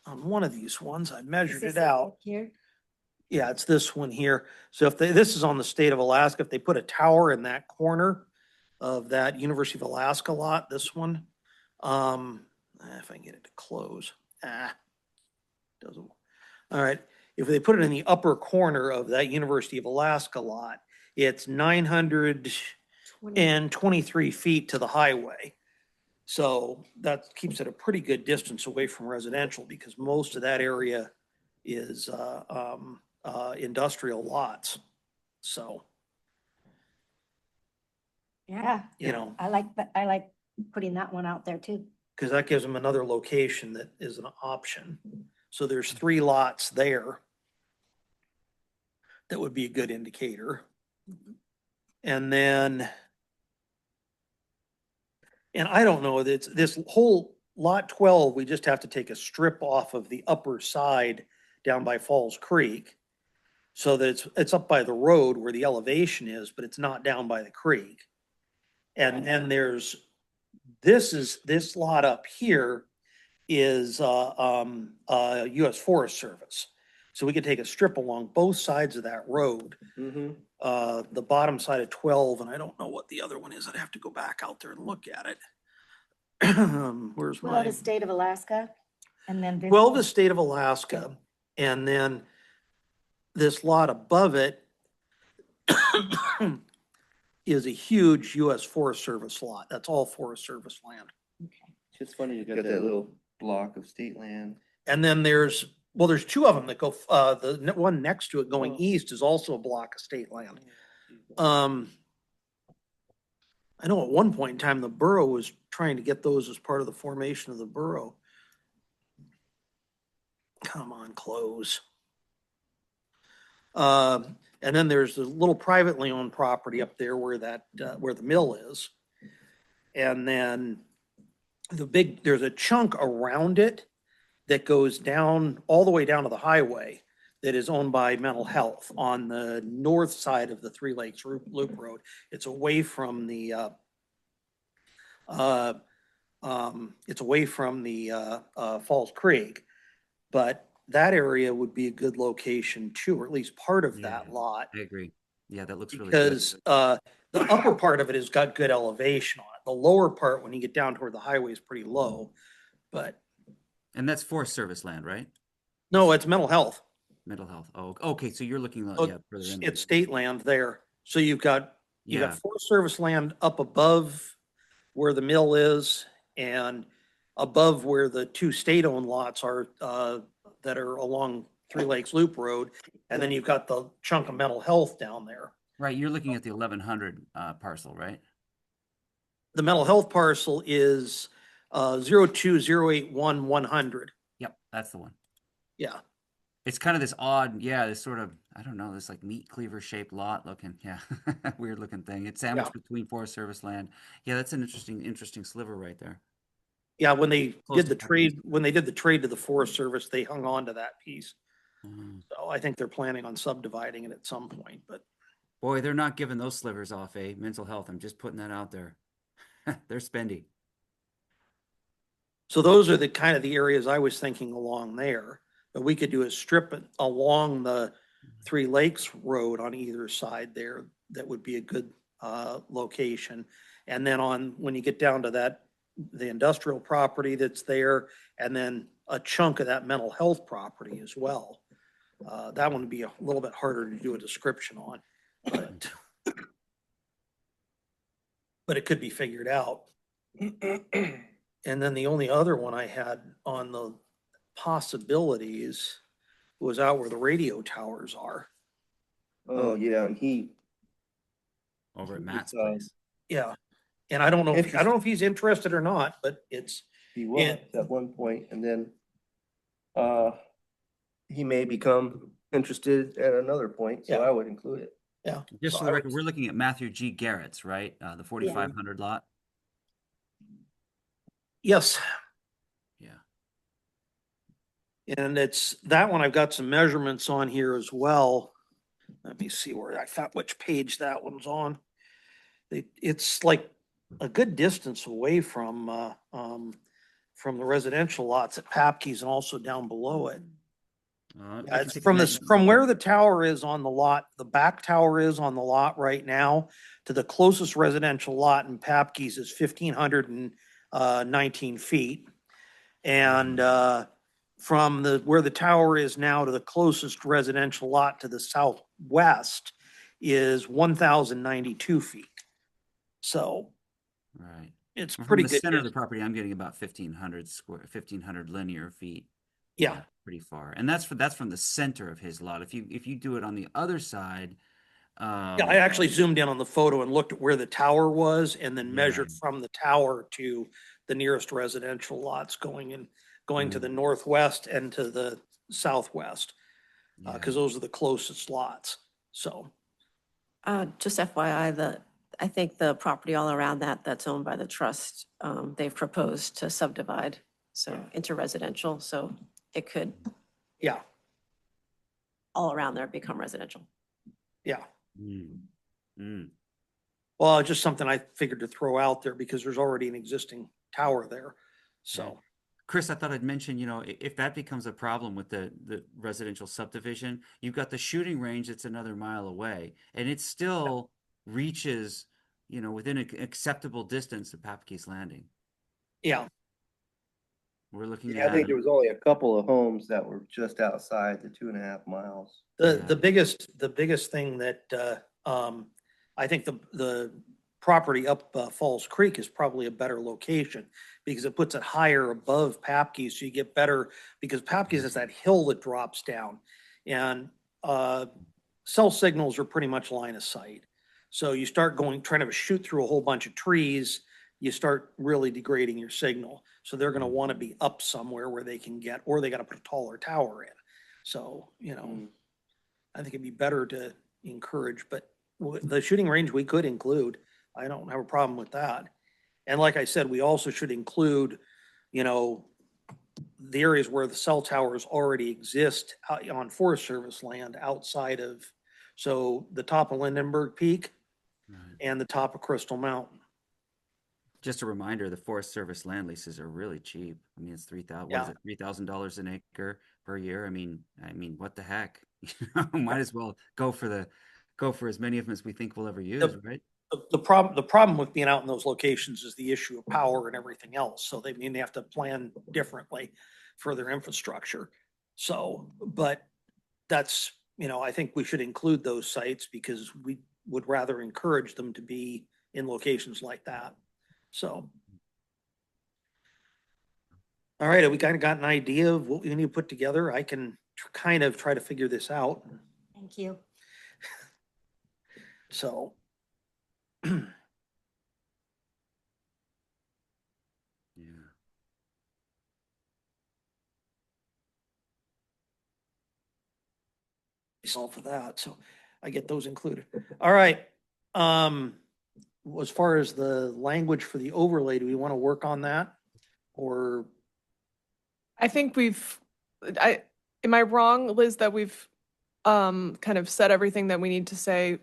on one of these ones, I Is measured this it out. Here, Yeah, it's this one here. So this is on the State of Alaska, if they put a tower in that corner of that University of Alaska lot, this one, if I can get it to close, doesn't. All right, if they put it in the upper corner of that University of Alaska lot, it's 923 feet to the highway. So that keeps it a pretty good distance away from residential because most of that area is, industrial lots. So, yeah, I like putting that one out there too. because that gives them another location that is an option. So there's 3 lots there that would be a good indicator. And then, and I don't know, this whole lot 12, we just have to take a strip off of the upper side down by Falls Creek. So that it's up by the road where the elevation is, but it's not down by the creek. And then this lot up here is, US Forest Service. So we could take a strip along both sides of that road, Mm-hmm. the bottom side of 12, and I don't know what the other one is. I'd have to go back out there and look at it. Where's Well, my? the State of Alaska and then. 12 is State of Alaska, and then this lot above it is a huge US Forest Service lot. That's all Forest Service land. It's just funny, you got that little block of state land. And then there's Well, there's two of them that go, one next to it going east is also a block of state land. I know at one point in time, the borough was trying to get those as part of the formation of the borough. Come on, close. And then there's the little privately owned property up there where that, where the mill is. And then there's a chunk around it that goes down, all the way down to the highway that is owned by Mental Health on the north side of the Three Lakes Loop Road. It's away from the, Falls Creek. But that area would be a good location too, or at least part of that Yeah. lot. I agree. Yeah, that looks really good. Because the upper part of it has got good elevation on it. The lower part, when you get down toward the highway, is pretty low. But And that's Forest Service land, right? no, it's Mental Health. Mental health. Oh, okay. So you're looking, So yeah, further in. It's state land there. So you've got Yeah, Forest Service land up above where the mill is and above where the two state-owned lots are, that are along Three Lakes Loop Road. And then you've got the chunk of Mental Health down there. right. You're looking at the 1100 parcel, right? The Mental Health parcel is 02081-100. Yep, that's the one. Yeah. It's kind of this odd, yeah, this sort of, I don't know, this like meat cleaver shaped lot looking, yeah, weird looking thing. It's sandwiched between Forest Service land. Yeah, that's an interesting sliver right there. Yeah, when they Close did to the Pepper's. trade, when they did the trade to the Forest Service, they hung on to that piece. Mhm. So I think they're planning on subdividing it at some point, but Boy, they're not giving those slivers off, eh? Mental health. I'm just putting that out there. They're spendy. so those are the kind of the areas I was thinking along there. But we could do a strip along the Three Lakes Road on either side there. That would be a good location. And then when you get down to the industrial property that's there, and then a chunk of that mental health property as well. That one would be a little bit harder to do a description on, but it could be figured out. And then the only other one I had on the possibilities was out where the radio towers are. Oh, yeah, and Over at Matt's It's, place. Yeah. And I don't know if he's interested or not, but he was at one point, and then he may become interested at another point, so Yeah. I would include it. yeah. Just So for I the would- record, we're looking at Matthew G. Garrett's, right? The 4500 lot. Yes. Yeah. And that one, I've got some measurements on here as well. Let me see where I found which page that one's on. It's like a good distance away from the residential lots at Papke's and also down below it. It's from where the tower is on the lot, the back tower is on the lot right now to the closest residential lot in Papke's is 1,519 feet. And from where the tower is now to the closest residential lot to the southwest is 1,092 feet. So Right. it's Well, pretty from the good. center of the property, I'm getting about 1,500 linear feet. Yeah. Pretty far. And that's from the center of his lot. If you do it on the other side, Yeah, I actually zoomed in on the photo and looked at where the tower was and then measured Yeah. from the tower to the nearest residential lots going to the northwest and to the southwest. yeah. Cause those are the closest lots. So, Just FYI, I think the property all around that's owned by the trust, they've proposed to subdivide, so into residential, so it could yeah, all around there become residential. yeah. Mm. Mm. Well, it's just something I figured to throw out there because there's already an existing tower there. So, Chris, I thought I'd mention, if that becomes a problem with the residential subdivision, you've got the shooting range that's another mile away, and it still reaches, within an acceptable distance of Papke's Landing. yeah, We're looking Yeah, I at think there was only a couple of homes that were just outside the 2.5 miles. the biggest thing that, I think the property up Falls Creek is probably a better location because it puts it higher above Papke, so you get better, because Papke's is that hill that drops down. And cell signals are pretty much line of sight. So you start trying to shoot through a whole bunch of trees, you start really degrading your signal. So they're gonna wanna be up somewhere where they can get, or they gotta put a taller tower in. So, I think it'd be better to encourage, but the shooting range we could include. I don't have a problem with that. And like I said, we also should include, the areas where the cell towers already exist out on Forest Service land outside of, so the top of Lindenberg Peak Right. and the top of Crystal Mountain. Just a reminder, the Forest Service land leases are really cheap. I mean, it's what Yeah. is it, $3,000 an acre per year? I mean, what the heck? Might as well go for as many of them as we think we'll ever use, right? The problem with being out in those locations is the issue of power and everything else. So they have to plan differently for their infrastructure. So, but that's, I think we should include those sites because we would rather encourage them to be in locations like that. So. All right, we kind of got an idea of what we need to put together. I can kind of try to figure this out. Thank you. So. Yeah. Solve for that, so I get those included. All right. As far as the language for the overlay, do we want to work on that? Or, I think am I wrong, Liz, that we've kind of said everything that we need to say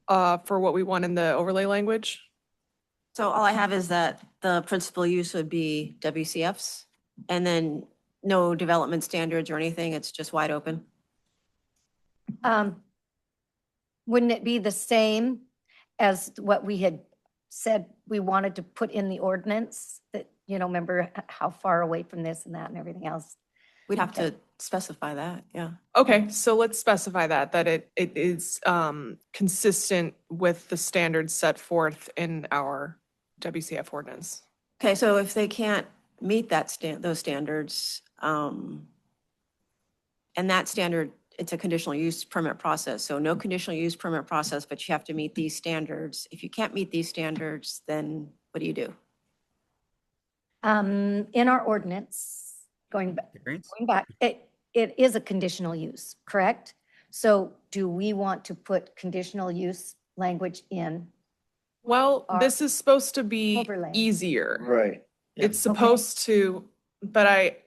for what we want in the overlay language? So all I have is that the principal use would be WCFs and then no development standards or anything. It's just wide open. Wouldn't it be the same as what we had said we wanted to put in the ordinance? That, remember how far away from this and that and everything else? We'd have to specify that, yeah. Okay, so let's specify that it is consistent with the standards set forth in our WCF ordinance. Okay, so if they can't meet those standards, and that standard, it's a conditional use permit process. So no conditional use permit process, but you have to meet these standards. If you can't meet these standards, then what do you do? In our ordinance, going back, it is a conditional use, correct? So do we want to put conditional use language in? Well, Our this is supposed to be overlay. easier. Right. It's supposed to, but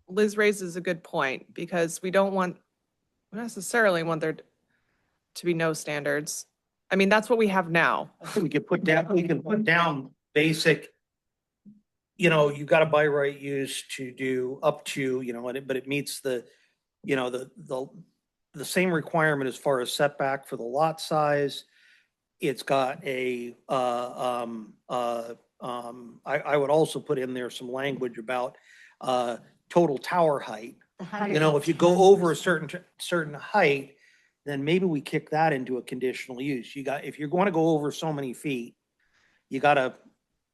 Liz raises a good point because we don't necessarily want there to be no standards. I mean, that's what we have now. I think we can put down basic, you got to by right use to do up to, but it meets the same requirement as far as setback for the lot size. It's got I would also put in there some language about total tower height. If you go over a certain height, then maybe we kick that into a conditional use. If you're going to go over so many feet, you gotta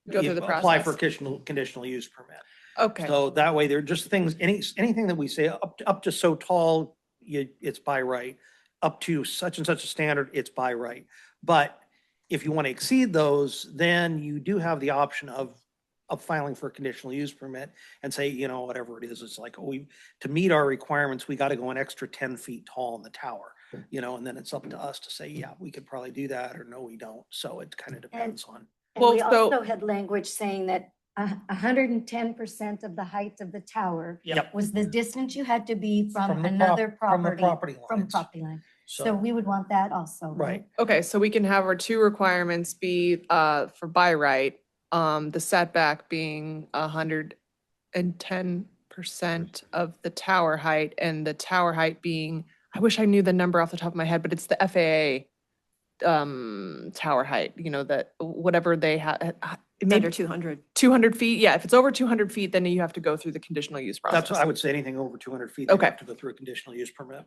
Go through the apply for process. conditional use permit. Okay, So that way, they're just things, anything that we say up to so tall, it's by right. Up to such and such a standard, it's by right. But if you want to exceed those, then you do have the option of filing for a conditional use permit and say, whatever it is, it's like, to meet our requirements, we got to go an extra 10 feet tall in the tower, and then it's up to us to say, yeah, we could probably do that, or no, we don't. So it kind of depends on. And we Well, so- also had language saying that 110% of the height of the tower Yep. was the distance you had to be From from the another from the property. property From lines. property line. So So, we would want that also, right. right? okay, so we can have our two requirements be for by right, the setback being 110% of the tower height, and the tower height being, I wish I knew the number off the top of my head, but it's the FAA tower height, that whatever they have. It's under 200. 200 feet, yeah, if it's over 200 feet, then you have to go through the conditional use process. That's what I would say, anything over 200 feet, they Okay. have to go through a conditional use permit.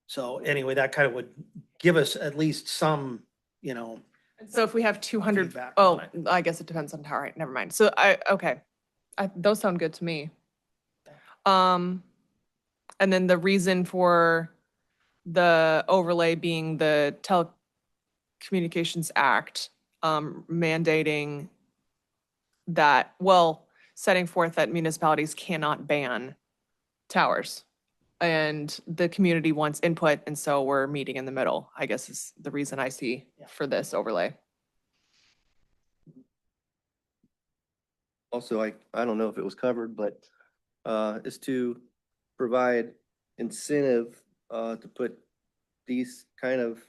So anyway, that kind of would give us at least some, you know, So if we have 200, Feedback oh, on I guess it depends on tower height, never mind. So okay. Those sound good to me. And then the reason for the overlay being the Telecommunications Act, mandating that, well, setting forth that municipalities cannot ban towers. And the community wants input, and so we're meeting in the middle, I guess is the reason I see for this overlay. Also, I don't know if it was covered, but is to provide incentive to put these kind of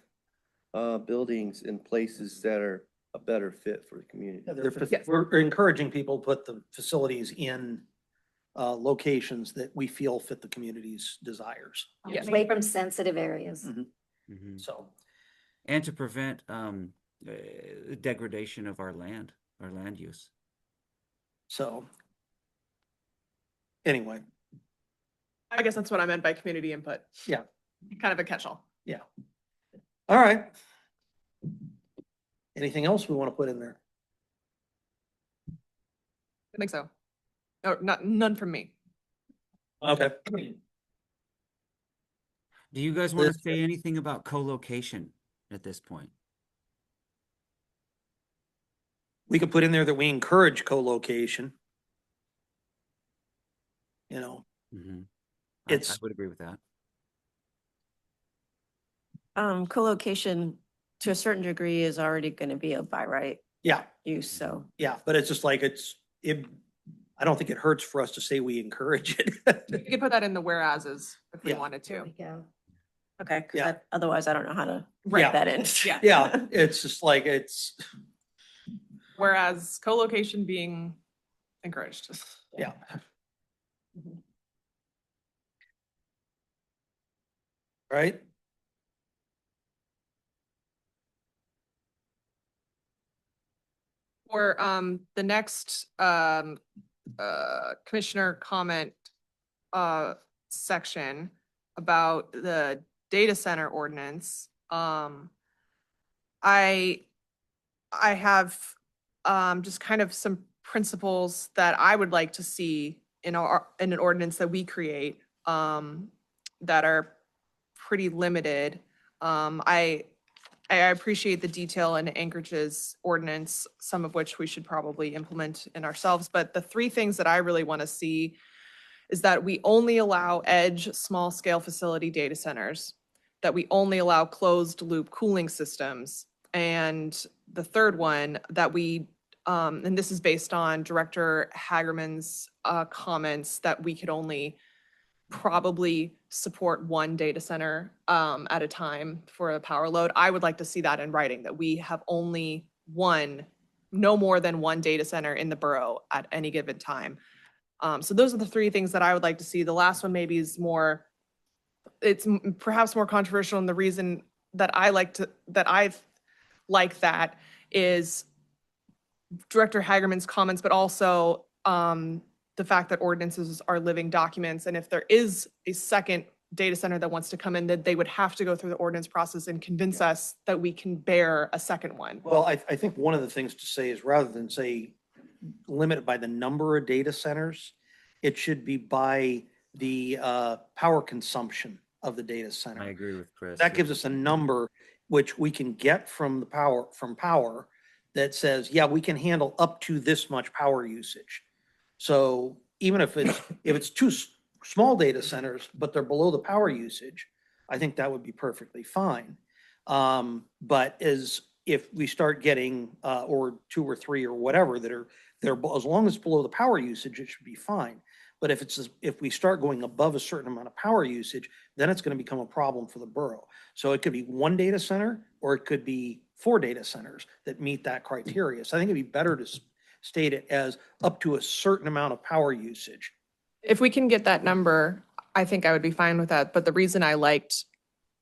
buildings in places that are a better fit for the community. Yes. We're encouraging people to put the facilities in locations that we feel fit the community's desires. Yes. Away from sensitive areas. Mhm. Mhm. So, And to prevent degradation of our land use. so. Anyway, I guess that's what I meant by community input. Yeah. Kind of a catch-all. all right. Anything else we want to put in there? I think so. Oh, none from me. Okay. Do you guys want to This- say anything about co-location at this point? We could put in there that we encourage co-location. You know, Mhm. I It's- would agree with that. Co-location to a certain degree is already going to be a by right yeah, use, so. yeah, but it's just like I don't think it hurts for us to say we encourage We it. could put that in the whereases if we Yeah. wanted There we to. go. Okay, Yeah. because otherwise I don't know how to Right. write that in. Yeah. Yeah, it's just like, Whereas co-location being encouraged. yeah. Right? Or the next commissioner comment section about the data center ordinance. I have just kind of some principles that I would like to see in an ordinance that we create that are pretty limited. I appreciate the detail in Anchorage's ordinance, some of which we should probably implement in ourselves. But the three things that I really want to see is that we only allow edge small scale facility data centers, that we only allow closed loop cooling systems. And the third one that we, and this is based on Director Hagerman's comments, that we could only probably support one data center at a time for a power load. I would like to see that in writing, that we have only no more than one data center in the borough at any given time. So those are the three things that I would like to see. The last one maybe is it's perhaps more controversial, and the reason that I like that is Director Hagerman's comments, but also the fact that ordinances are living documents. And if there is a second data center that wants to come in, that they would have to go through the ordinance process and convince us that we can bear a second one. Well, I think one of the things to say is rather than say limit it by the number of data centers, it should be by the power consumption of the data center. I agree with Chris. That gives us a number which we can get from power that says, yeah, we can handle up to this much power usage. So even if it's two small data centers, but they're below the power usage, I think that would be perfectly fine. But if we start getting, or two or three or whatever they're as long as it's below the power usage, it should be fine. But if we start going above a certain amount of power usage, then it's going to become a problem for the borough. So it could be one data center, or it could be 4 data centers that meet that criteria. So I think it'd be better to state it as up to a certain amount of power usage. If we can get that number, I think I would be fine with that. But the reason I liked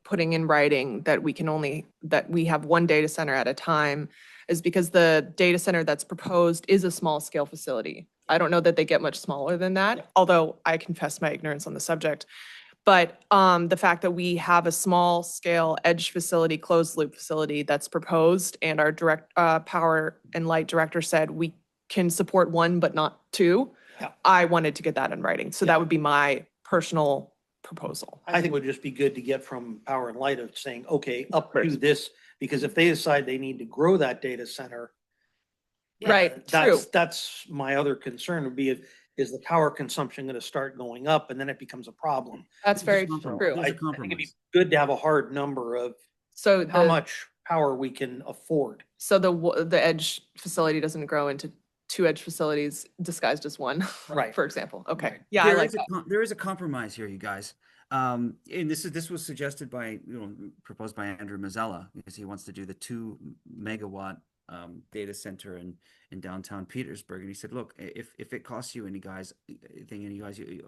putting in writing that we have one data center at a time is because the data center that's proposed is a small scale facility. I don't know that they get much smaller than that, although I confess my ignorance on the subject. But the fact that we have a small scale edge facility, closed loop facility that's proposed, and our direct power and light director said we can support one but not two. Yeah. I wanted to get that in writing. So Yeah. that would be my personal proposal. I think it would just be good to get from Power and Light of saying, okay, up to Right. this, because if they decide they need to grow that data center. Right, true. That's my other concern would be, is the power consumption going to start going up and then it becomes a problem? That's very There's a true. compromise. I There's a think it'd be compromise. good to have a hard number of So how the, much power we can afford. so the edge facility doesn't grow into two edge facilities disguised as one, Right. for example. Okay. Right. Yeah, I There like is a that. there is a compromise here, you guys. And this was suggested by, proposed by Andrew Mazzella, because he wants to do the 2 megawatt data center in downtown Petersburg. And he said, look, if it costs you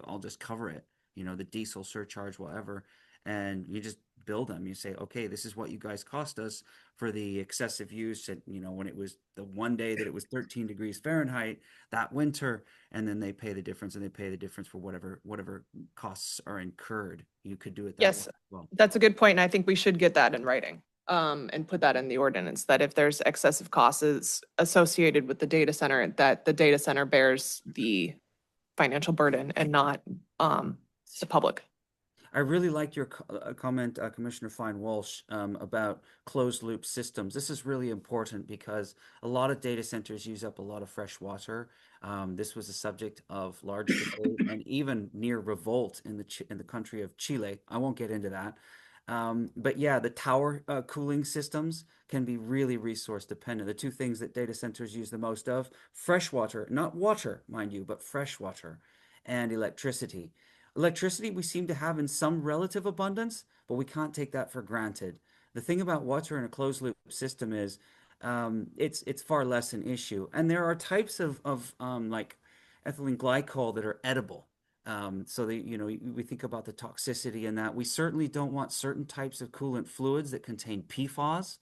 I'll just cover it, the diesel surcharge, whatever. And you just build them. You say, okay, this is what you guys cost us for the excessive use. And, when it was the one day that it was 13 degrees Fahrenheit that winter, and then they pay the difference, and they pay the difference for whatever costs are incurred. You could do it that Yes. way as well. That's a good point, and I think we should get that in writing, and put that in the ordinance, that if there's excessive costs associated with the data center, that the data center bears the financial burden and not, the public. I really liked your comment, Commissioner Fine Walsh, about closed loop systems. This is really important because a lot of data centers use up a lot of fresh water. This was a subject of large debate and even near revolt in the country of Chile. I won't get into that. But yeah, the tower cooling systems can be really resource dependent. The two things that data centers use the most of: fresh water, not water, mind you, but fresh water, and electricity. Electricity we seem to have in some relative abundance, but we can't take that for granted. The thing about water in a closed loop system is it's far less an issue. And there are types of like ethylene glycol that are edible. So we think about the toxicity in that. We certainly don't want certain types of coolant fluids that contain PFAS.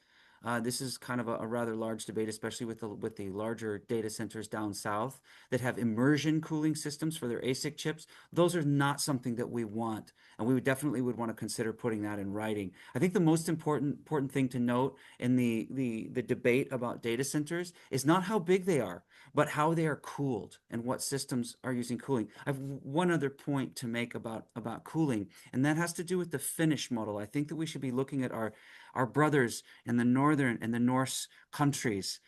This is kind of a rather large debate, especially with the larger data centers down south that have immersion cooling systems for their ASIC chips. Those are not something that we want, and we definitely would want to consider putting that in writing. I think the most important thing to note in the debate about data centers is not how big they are, but how they are cooled and what systems are using cooling. I have one other point to make about cooling, and that has to do with the Finnish model. I think that we should be looking at our brothers in the northern and the Norse countries,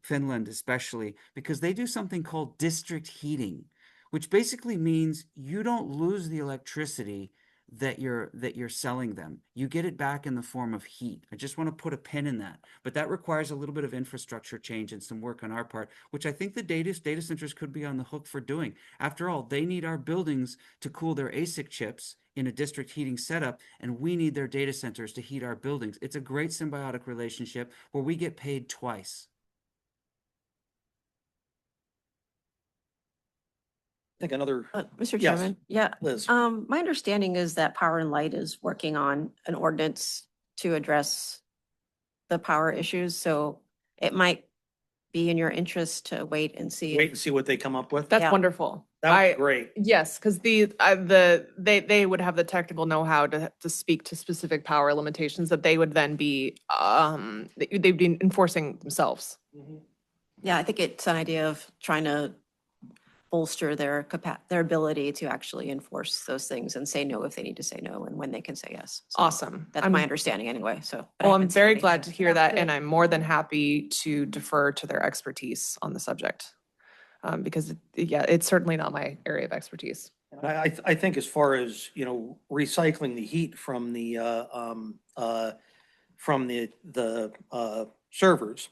Finland especially, because they do something called district heating, which basically means you don't lose the electricity that you're selling them. You get it back in the form of heat. I just want to put a pin in that, but that requires a little bit of infrastructure change and some work on our part, which I think the data centers could be on the hook for doing. After all, they need our buildings to cool their ASIC chips in a district heating setup, and we need their data centers to heat our buildings. It's a great symbiotic relationship where we get paid twice. I think another, Mr. Yes. Chairman, yeah. Liz, My understanding is that Power and Light is working on an ordinance to address the power issues, so it might be in your interest to wait and see. wait and see what they come up with. That's Yeah. wonderful. That would be great. Yes, because they would have the technical know-how to speak to specific power limitations that they would then be, they'd be enforcing themselves. Yeah, I think it's an idea of trying to bolster their ability to actually enforce those things and say no if they need to say no and when they can say yes. So Awesome. That's my understanding anyway, so. but I Well, I'm haven't seen very anything. glad to hear That's that, and good. I'm more than happy to defer to their expertise on the subject. Because, yeah, it's certainly not my area of expertise. I think as far as, recycling the heat from the servers,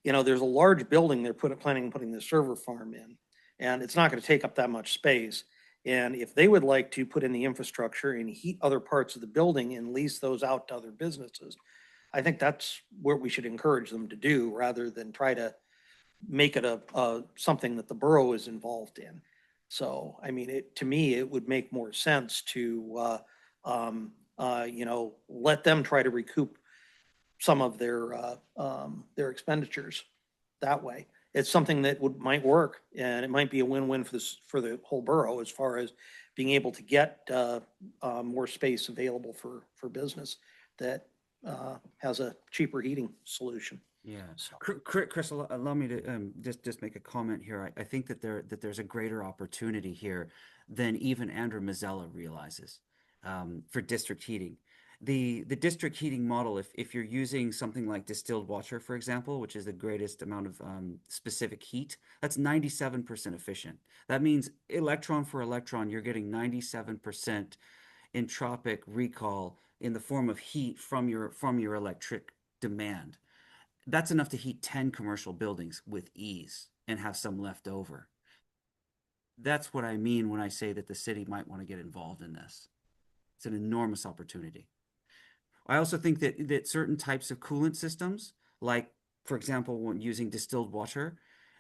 there's a large building they're planning on putting the server farm in, and it's not going to take up that much space. And if they would like to put in the infrastructure and heat other parts of the building and lease those out to other businesses, I think that's what we should encourage them to do rather than try to make it something that the borough is involved in. So, I mean, to me, it would make more sense to, let them try to recoup some of their expenditures that way. It's something that might work, and it might be a win-win for the whole borough as far as being able to get more space available for business that has a cheaper heating solution. Yeah. So- Chris, allow me to just make a comment here. I think that there's a greater opportunity here than even Andrew Mazzella realizes for district heating. The district heating model, if you're using something like distilled water, for example, which is the greatest amount of specific heat, that's 97% efficient. That means electron for electron, you're getting 97% entropic recall in the form of heat from your electric demand. That's enough to heat 10 commercial buildings with ease and have some left over. That's what I mean when I say that the city might want to get involved in this. It's an enormous opportunity. I also think that certain types of coolant systems, like, for example, when using distilled water,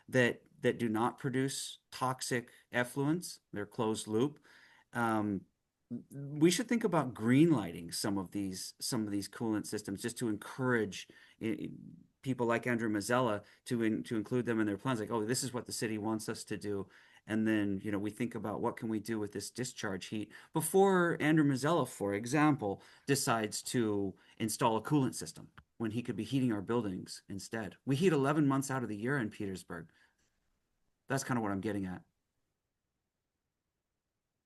that do not produce toxic effluents, they're closed loop, we should think about green lighting some of these coolant systems just to encourage people like Andrew Mazzella to include them in their plans. Like, oh, this is what the city wants us to do. And then, we think about what can we do with this discharge heat before Andrew Mazzella, for example, decides to install a coolant system when he could be heating our buildings instead. We heat 11 months out of the year in Petersburg. That's kind of what I'm getting at.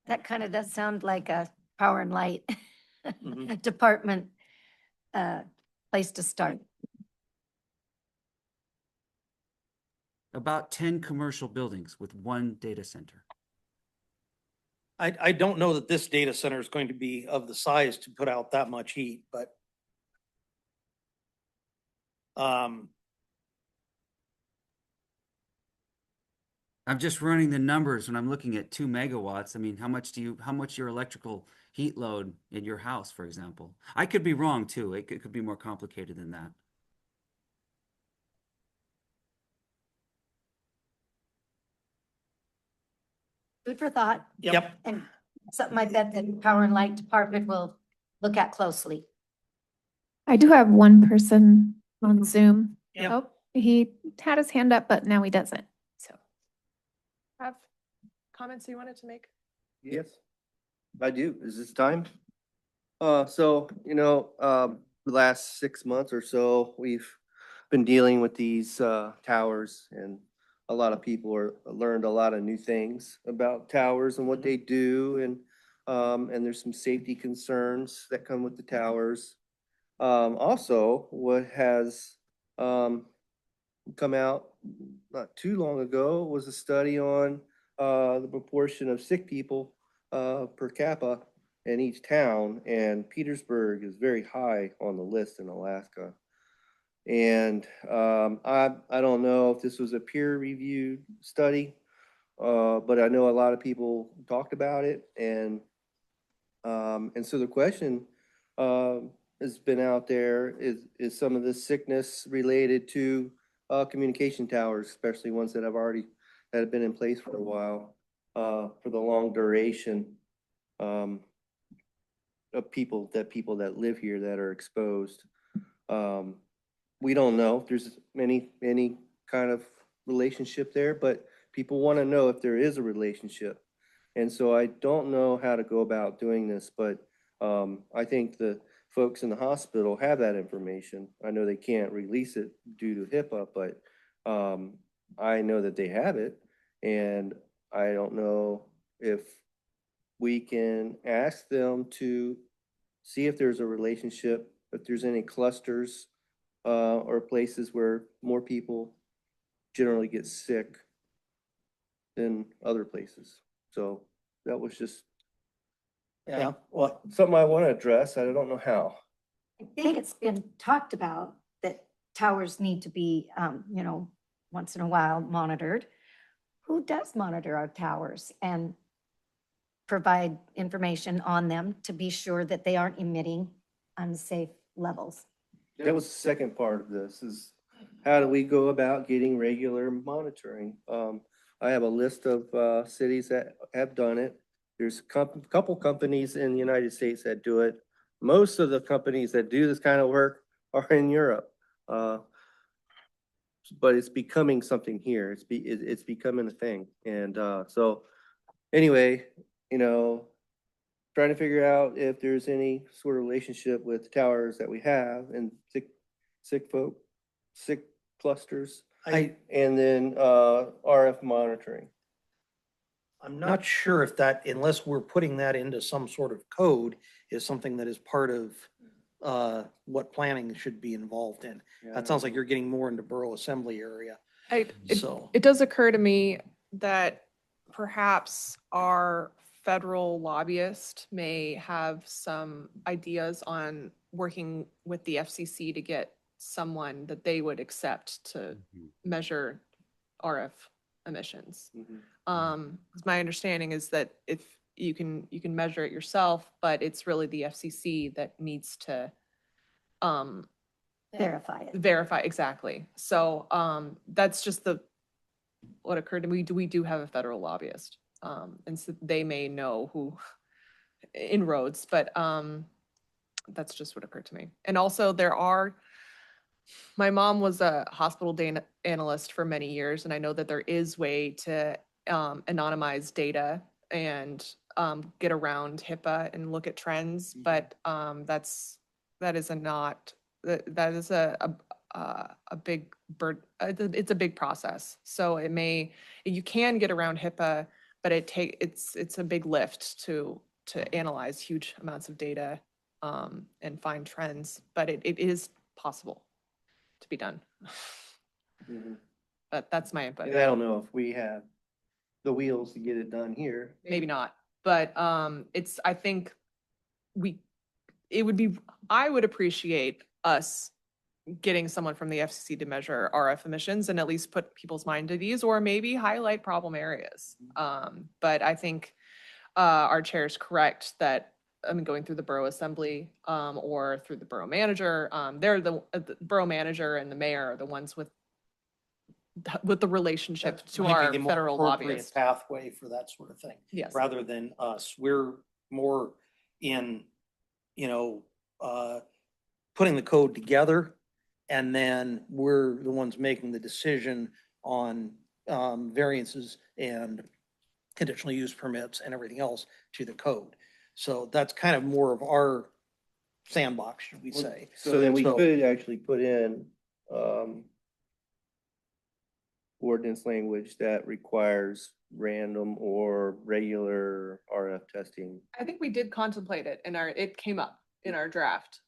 That kind of does sound like a power and light Mhm. department place to start. About 10 commercial buildings with one data center. I don't know that this data center is going to be of the size to put out that much heat, but I'm just running the numbers when I'm looking at 2 megawatts. I mean, how much your electrical heat load in your house, for example? I could be wrong too. It could be more complicated than that. Food for thought. yep. And something I bet that Power and Light Department will look at closely. I do have one person on Zoom. Yep. Oh, he had his hand up, but now he doesn't. So Have comments you wanted to make? Yes, I do. Is this time? The last 6 months or so, we've been dealing with these towers, and a lot of people learned a lot of new things about towers and what they do, and there's some safety concerns that come with the towers. Also, what has come out not too long ago was a study on the proportion of sick people per capita in each town, and Petersburg is very high on the list in Alaska. And I don't know if this was a peer-reviewed study, but I know a lot of people talked about it, and so the question has been out there, is some of this sickness related to communication towers, especially ones that have been in place for a while, for the long duration of people that live here that are exposed. We don't know if there's any kind of relationship there, but people want to know if there is a relationship. And so I don't know how to go about doing this, but I think the folks in the hospital have that information. I know they can't release it due to HIPAA, but I know that they have it. And I don't know if we can ask them to see if there's a relationship, if there's any clusters or places where more people generally get sick than other places. So that was just something I want to address. I don't know how. I think it's been talked about that towers need to be, once in a while monitored. Who does monitor our towers and provide information on them to be sure that they aren't emitting unsafe levels? That was the second part of this, is how do we go about getting regular monitoring? I have a list of cities that have done it. There's a couple companies in the United States that do it. Most of the companies that do this kind of work are in Europe. But it's becoming something here. It's becoming a thing. And so anyway, you know, trying to figure out if there's any sort of relationship with the towers that we have and sick clusters, and then, RF monitoring. I'm not sure if that, unless we're putting that into some sort of code, is something that is part of what planning should be involved in. That sounds like you're getting more into borough assembly area, so. It does occur to me that perhaps our federal lobbyist may have some ideas on working with the FCC to get someone that they would accept to measure RF emissions. Because my understanding is that if you can measure it yourself, but it's really the FCC that needs to Verify it. verify exactly. So that's just what occurred to me. We do have a federal lobbyist. And so they may know who inroads, but that's just what occurred to me. And also my mom was a hospital data analyst for many years, and I know that there is way to anonymize data and get around HIPAA and look at trends, but that is a big it's a big process. So you can get around HIPAA, but it's a big lift to analyze huge amounts of data and find trends, but it is possible to be done. But that's my input. And I don't know if we have the wheels to get it done here. Maybe not, but I think I would appreciate us getting someone from the FCC to measure RF emissions and at least put people's mind at ease, or maybe highlight problem areas. But I think our chair is correct that, going through the borough assembly or through the borough manager, the borough manager and the mayor are the ones with the relationship to Might be our the more federal appropriate lobbyists. pathway for that sort of thing. Yes. Rather than us. We're more in, putting the code together, and then we're the ones making the decision on variances and conditional use permits and everything else to the code. So that's kind of more of our sandbox, should we say. So then we So- could actually put in, ordinance language that requires random or regular RF testing. I think we did contemplate it it came up in our draft.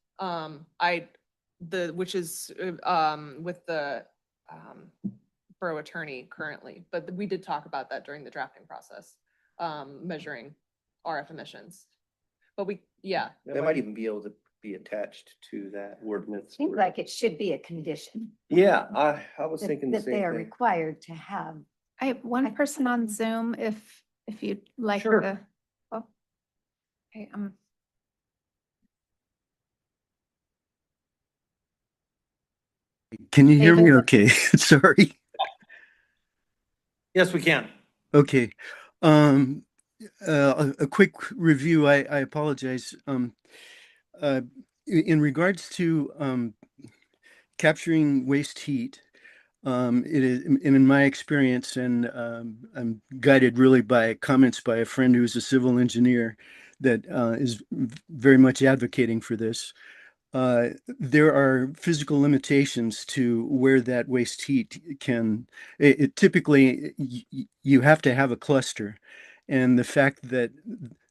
Which is with the borough attorney currently, but we did talk about that during the drafting process, measuring RF emissions. But That might even be able to be attached to that ordinance. Seems like it should be a condition. Yeah, I was that- thinking the That they are same thing. required to have. I have one person on Zoom if you'd like Sure. to. Oh. Okay, Can you hear me? David? Okay, sorry. Yes, we can. Okay. A quick review. I apologize. In regards to capturing waste heat, it is, and in my experience, and I'm guided really by comments by a friend who's a civil engineer that is very much advocating for this. There are physical limitations to where that waste heat can, typically you have to have a cluster. And the fact that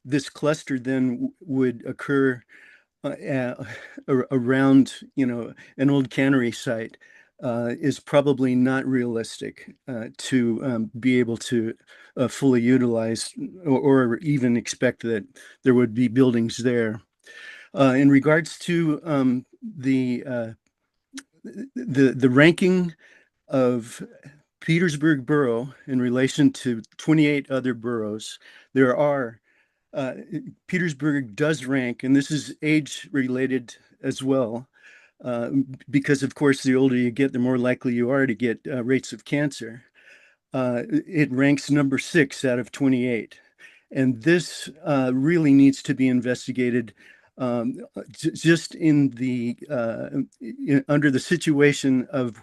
this cluster then would occur around, an old cannery site is probably not realistic to be able to fully utilize or even expect that there would be buildings there. In regards to the ranking of Petersburg Borough in relation to 28 other boroughs, there are Petersburg does rank, and this is age related as well, because of course the older you get, the more likely you are to get rates of cancer. It ranks number 6 out of 28, and this really needs to be investigated. Just in the under the situation of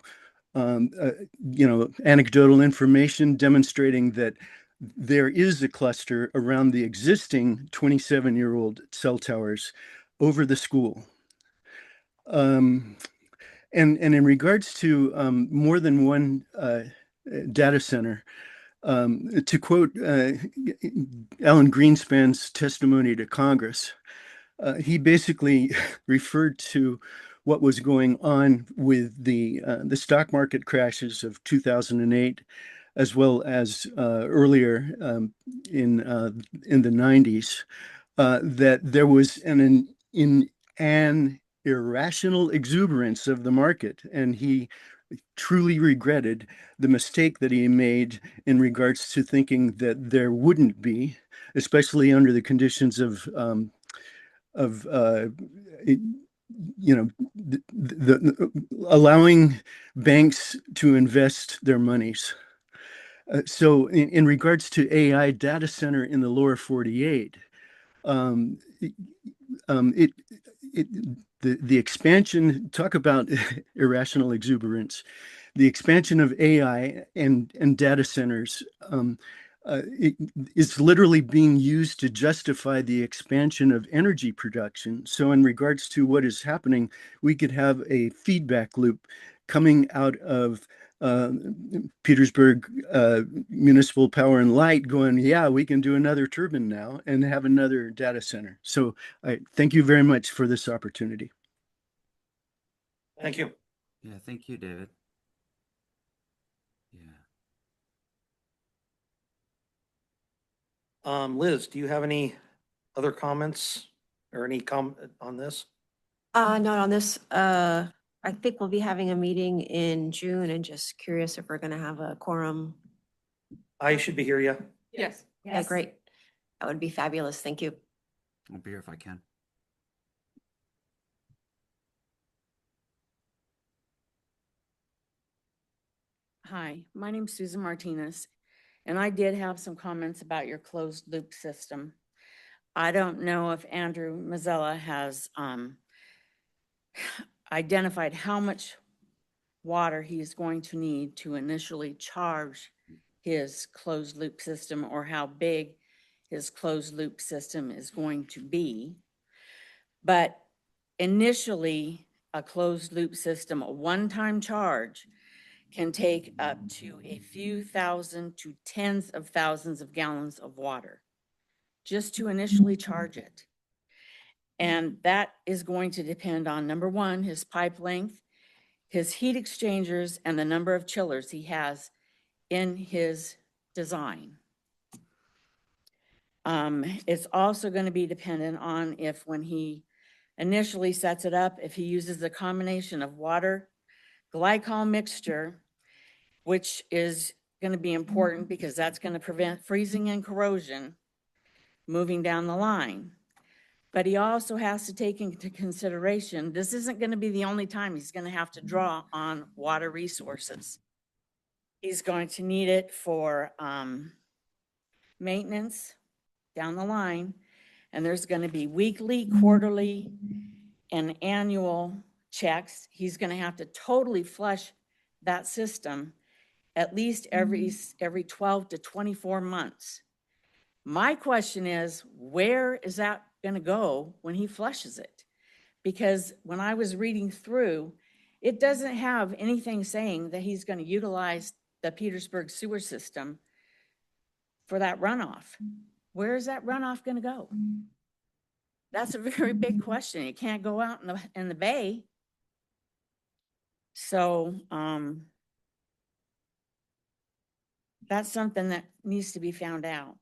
anecdotal information demonstrating that there is a cluster around the existing 27-year-old cell towers over the school. And in regards to more than one data center, to quote Alan Greenspan's testimony to Congress, he basically referred to what was going on with the stock market crashes of 2008, as well as earlier in the 90s, that there was an irrational exuberance of the market, and he truly regretted the mistake that he made in regards to thinking that there wouldn't be, especially under the conditions of allowing banks to invest their monies. So in regards to AI data center in the lower 48, the expansion, talk about irrational exuberance, the expansion of AI and data centers is literally being used to justify the expansion of energy production. So in regards to what is happening, we could have a feedback loop coming out of Petersburg Municipal Power and Light going, yeah, we can do another turbine now and have another data center. So I thank you very much for this opportunity. Thank you. Yeah, thank you, David. Yeah. Liz, do you have any other comments or any comment on this? Not on this. I think we'll be having a meeting in June and just curious if we're gonna have a quorum. I should be here, yeah. Yes. Yeah, great. That would be fabulous. Thank you. I'll be here if I can. Hi, my name's Susan Martinez, and I did have some comments about your closed loop system. I don't know if Andrew Mazzella has identified how much water he is going to need to initially charge his closed loop system, or how big his closed loop system is going to be. But initially, a closed loop system, a one-time charge, can take up to a few thousand to tens of thousands of gallons of water just to initially charge it. And that is going to depend on, number one, his pipe length, his heat exchangers, and the number of chillers he has in his design. It's also going to be dependent on if, when he initially sets it up, if he uses a combination of water glycol mixture, which is going to be important because that's going to prevent freezing and corrosion moving down the line. But he also has to take into consideration, this isn't going to be the only time he's going to have to draw on water resources. He's going to need it for maintenance down the line, and there's going to be weekly, quarterly, and annual checks. He's going to have to totally flush that system at least every 12 to 24 months. My question is, where is that going to go when he flushes it? Because when I was reading through, it doesn't have anything saying that he's going to utilize the Petersburg sewer system for that runoff. Where is that runoff going to go? That's a very big question. It can't go out in the bay. So that's something that needs to be found out.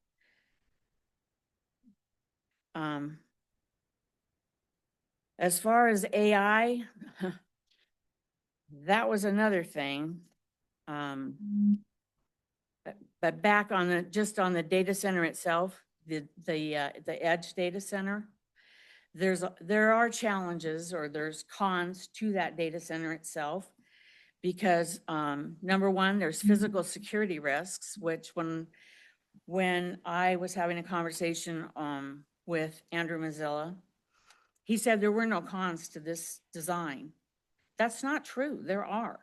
As far as AI, that was another thing. But back on just on the data center itself, the edge data center, there are challenges, or there's cons to that data center itself, because number one, there's physical security risks, which when I was having a conversation with Andrew Mazzella, he said there were no cons to this design. That's not true. There are.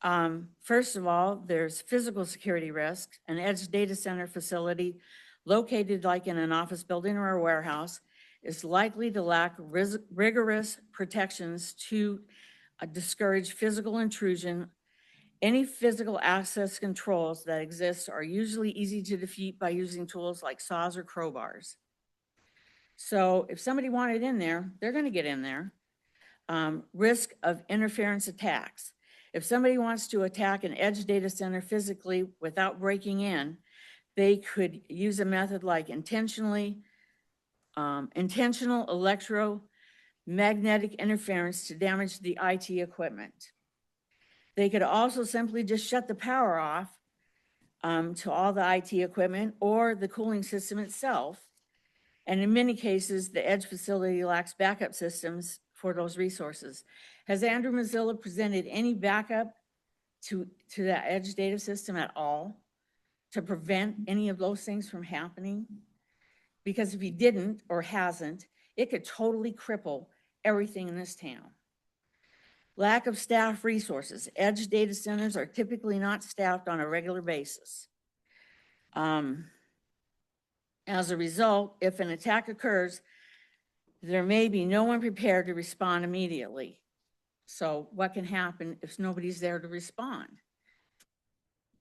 First of all, there's physical security risk. An edge data center facility located like in an office building or a warehouse is likely to lack rigorous protections to discourage physical intrusion. Any physical access controls that exist are usually easy to defeat by using tools like saws or crowbars. So if somebody wanted in there, they're going to get in there. Risk of interference attacks. If somebody wants to attack an edge data center physically without breaking in, they could use a method like intentional electromagnetic interference to damage the IT equipment. They could also simply just shut the power off to all the IT equipment or the cooling system itself. And in many cases, the edge facility lacks backup systems for those resources. Has Andrew Mozilla presented any backup to that edge data system at all to prevent any of those things from happening? Because if he didn't or hasn't, it could totally cripple everything in this town. Lack of staff resources. Edge data centers are typically not staffed on a regular basis. As a result, if an attack occurs, there may be no one prepared to respond immediately. So what can happen if nobody's there to respond?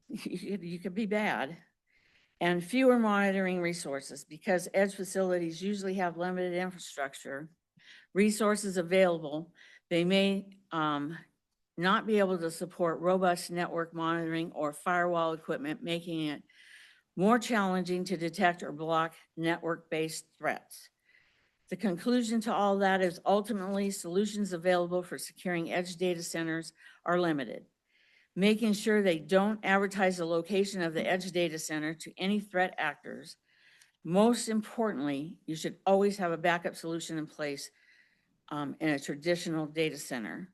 You could be bad. And fewer monitoring resources, because edge facilities usually have limited infrastructure, resources available. They may not be able to support robust network monitoring or firewall equipment, making it more challenging to detect or block network-based threats. The conclusion to all that is ultimately solutions available for securing edge data centers are limited. Making sure they don't advertise the location of the edge data center to any threat actors. Most importantly, you should always have a backup solution in place in a traditional data center.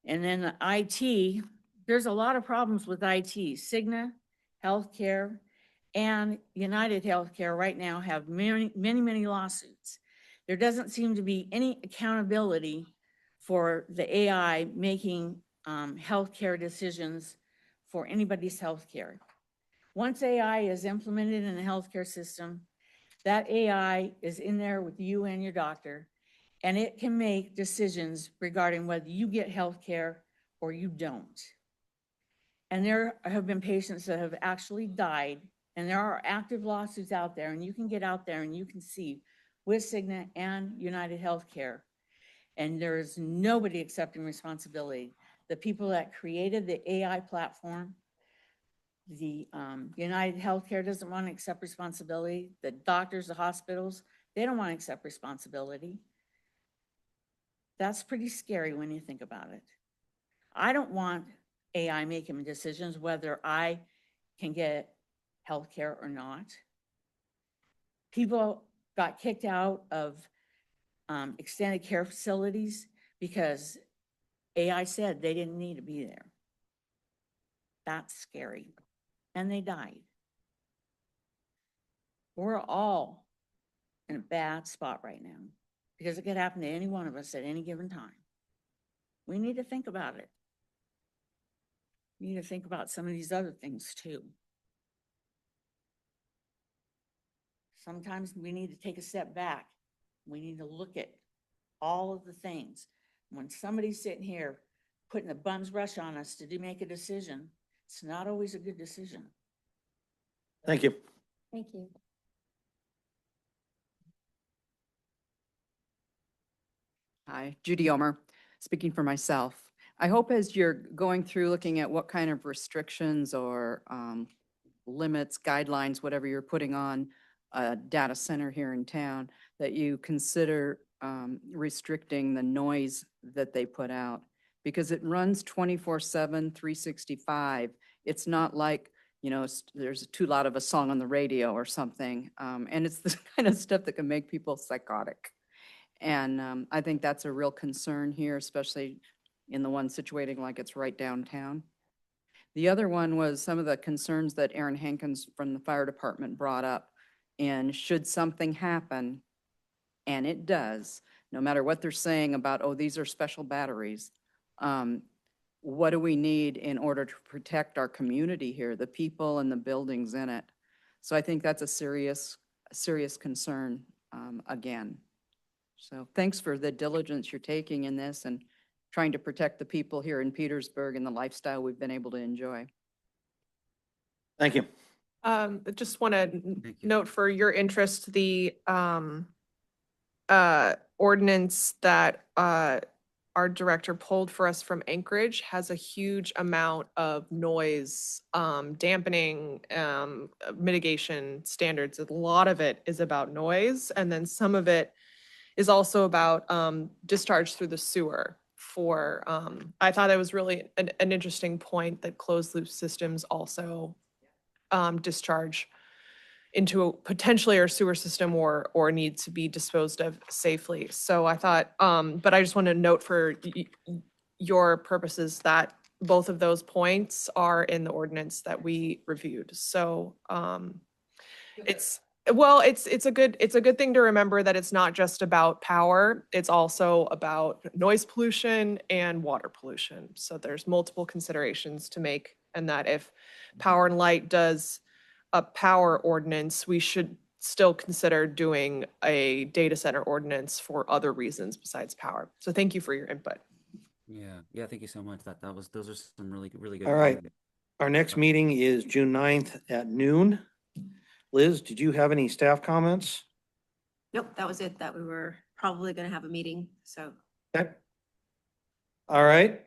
And then the IT, there's a lot of problems with IT. Cigna, Healthcare, and United Healthcare right now have many lawsuits. There doesn't seem to be any accountability for the AI making healthcare decisions for anybody's healthcare. Once AI is implemented in the healthcare system, that AI is in there with you and your doctor, and it can make decisions regarding whether you get healthcare or you don't. And there have been patients that have actually died, and there are active lawsuits out there, and you can get out there and you can see with Cigna and United Healthcare. And there is nobody accepting responsibility. The people that created the AI platform, the United Healthcare doesn't want to accept responsibility. The doctors, the hospitals, they don't want to accept responsibility. That's pretty scary when you think about it. I don't want AI making decisions whether I can get healthcare or not. People got kicked out of extended care facilities because AI said they didn't need to be there. That's scary. And they died. We're all in a bad spot right now because it could happen to any one of us at any given time. We need to think about it. We need to think about some of these other things too. Sometimes we need to take a step back. We need to look at all of the things. When somebody's sitting here putting a bum's rush on us to make a decision, it's not always a good decision. Thank you. Thank you. Hi, Judy Omer, speaking for myself. I hope as you're going through looking at what kind of restrictions or limits, guidelines, whatever you're putting on a data center here in town, that you consider restricting the noise that they put out, because it runs 24/7, 365. It's not like, you know, there's too loud of a song on the radio or something. And it's the kind of stuff that can make people psychotic. And I think that's a real concern here, especially in the one situating like it's right downtown. The other one was some of the concerns that Aaron Hankins from the fire department brought up. And should something happen, and it does, no matter what they're saying about, oh, these are special batteries, What do we need in order to protect our community here, the people and the buildings in it? So I think that's a serious concern, again. So thanks for the diligence you're taking in this and trying to protect the people here in Petersburg and the lifestyle we've been able to enjoy. Thank you. I just want to Thank you. note for your interest, the ordinance that our director pulled for us from Anchorage has a huge amount of noise dampening mitigation standards. A lot of it is about noise, and then some of it is also about discharge through the sewer. For I thought it was really an interesting point that closed loop systems also discharge into potentially our sewer system or need to be disposed of safely. So I thought, but I just want to note for your purposes that both of those points are in the ordinance that we reviewed. So it's a good thing to remember that it's not just about power, it's also about noise pollution and water pollution. So there's multiple considerations to make, and that if Power and Light does a power ordinance, we should still consider doing a data center ordinance for other reasons besides power. So thank you for your input. Yeah, thank you so much. Those are some really good. All right. points. Our next meeting is June 9th at noon. Liz, did you have any staff comments? Nope, that was it, that we were probably going to have a meeting, so. Okay. All right.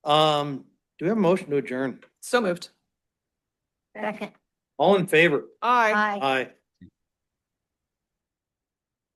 Do we have a motion to adjourn? So moved. Second. All in favor? Aye. Aye. Aye.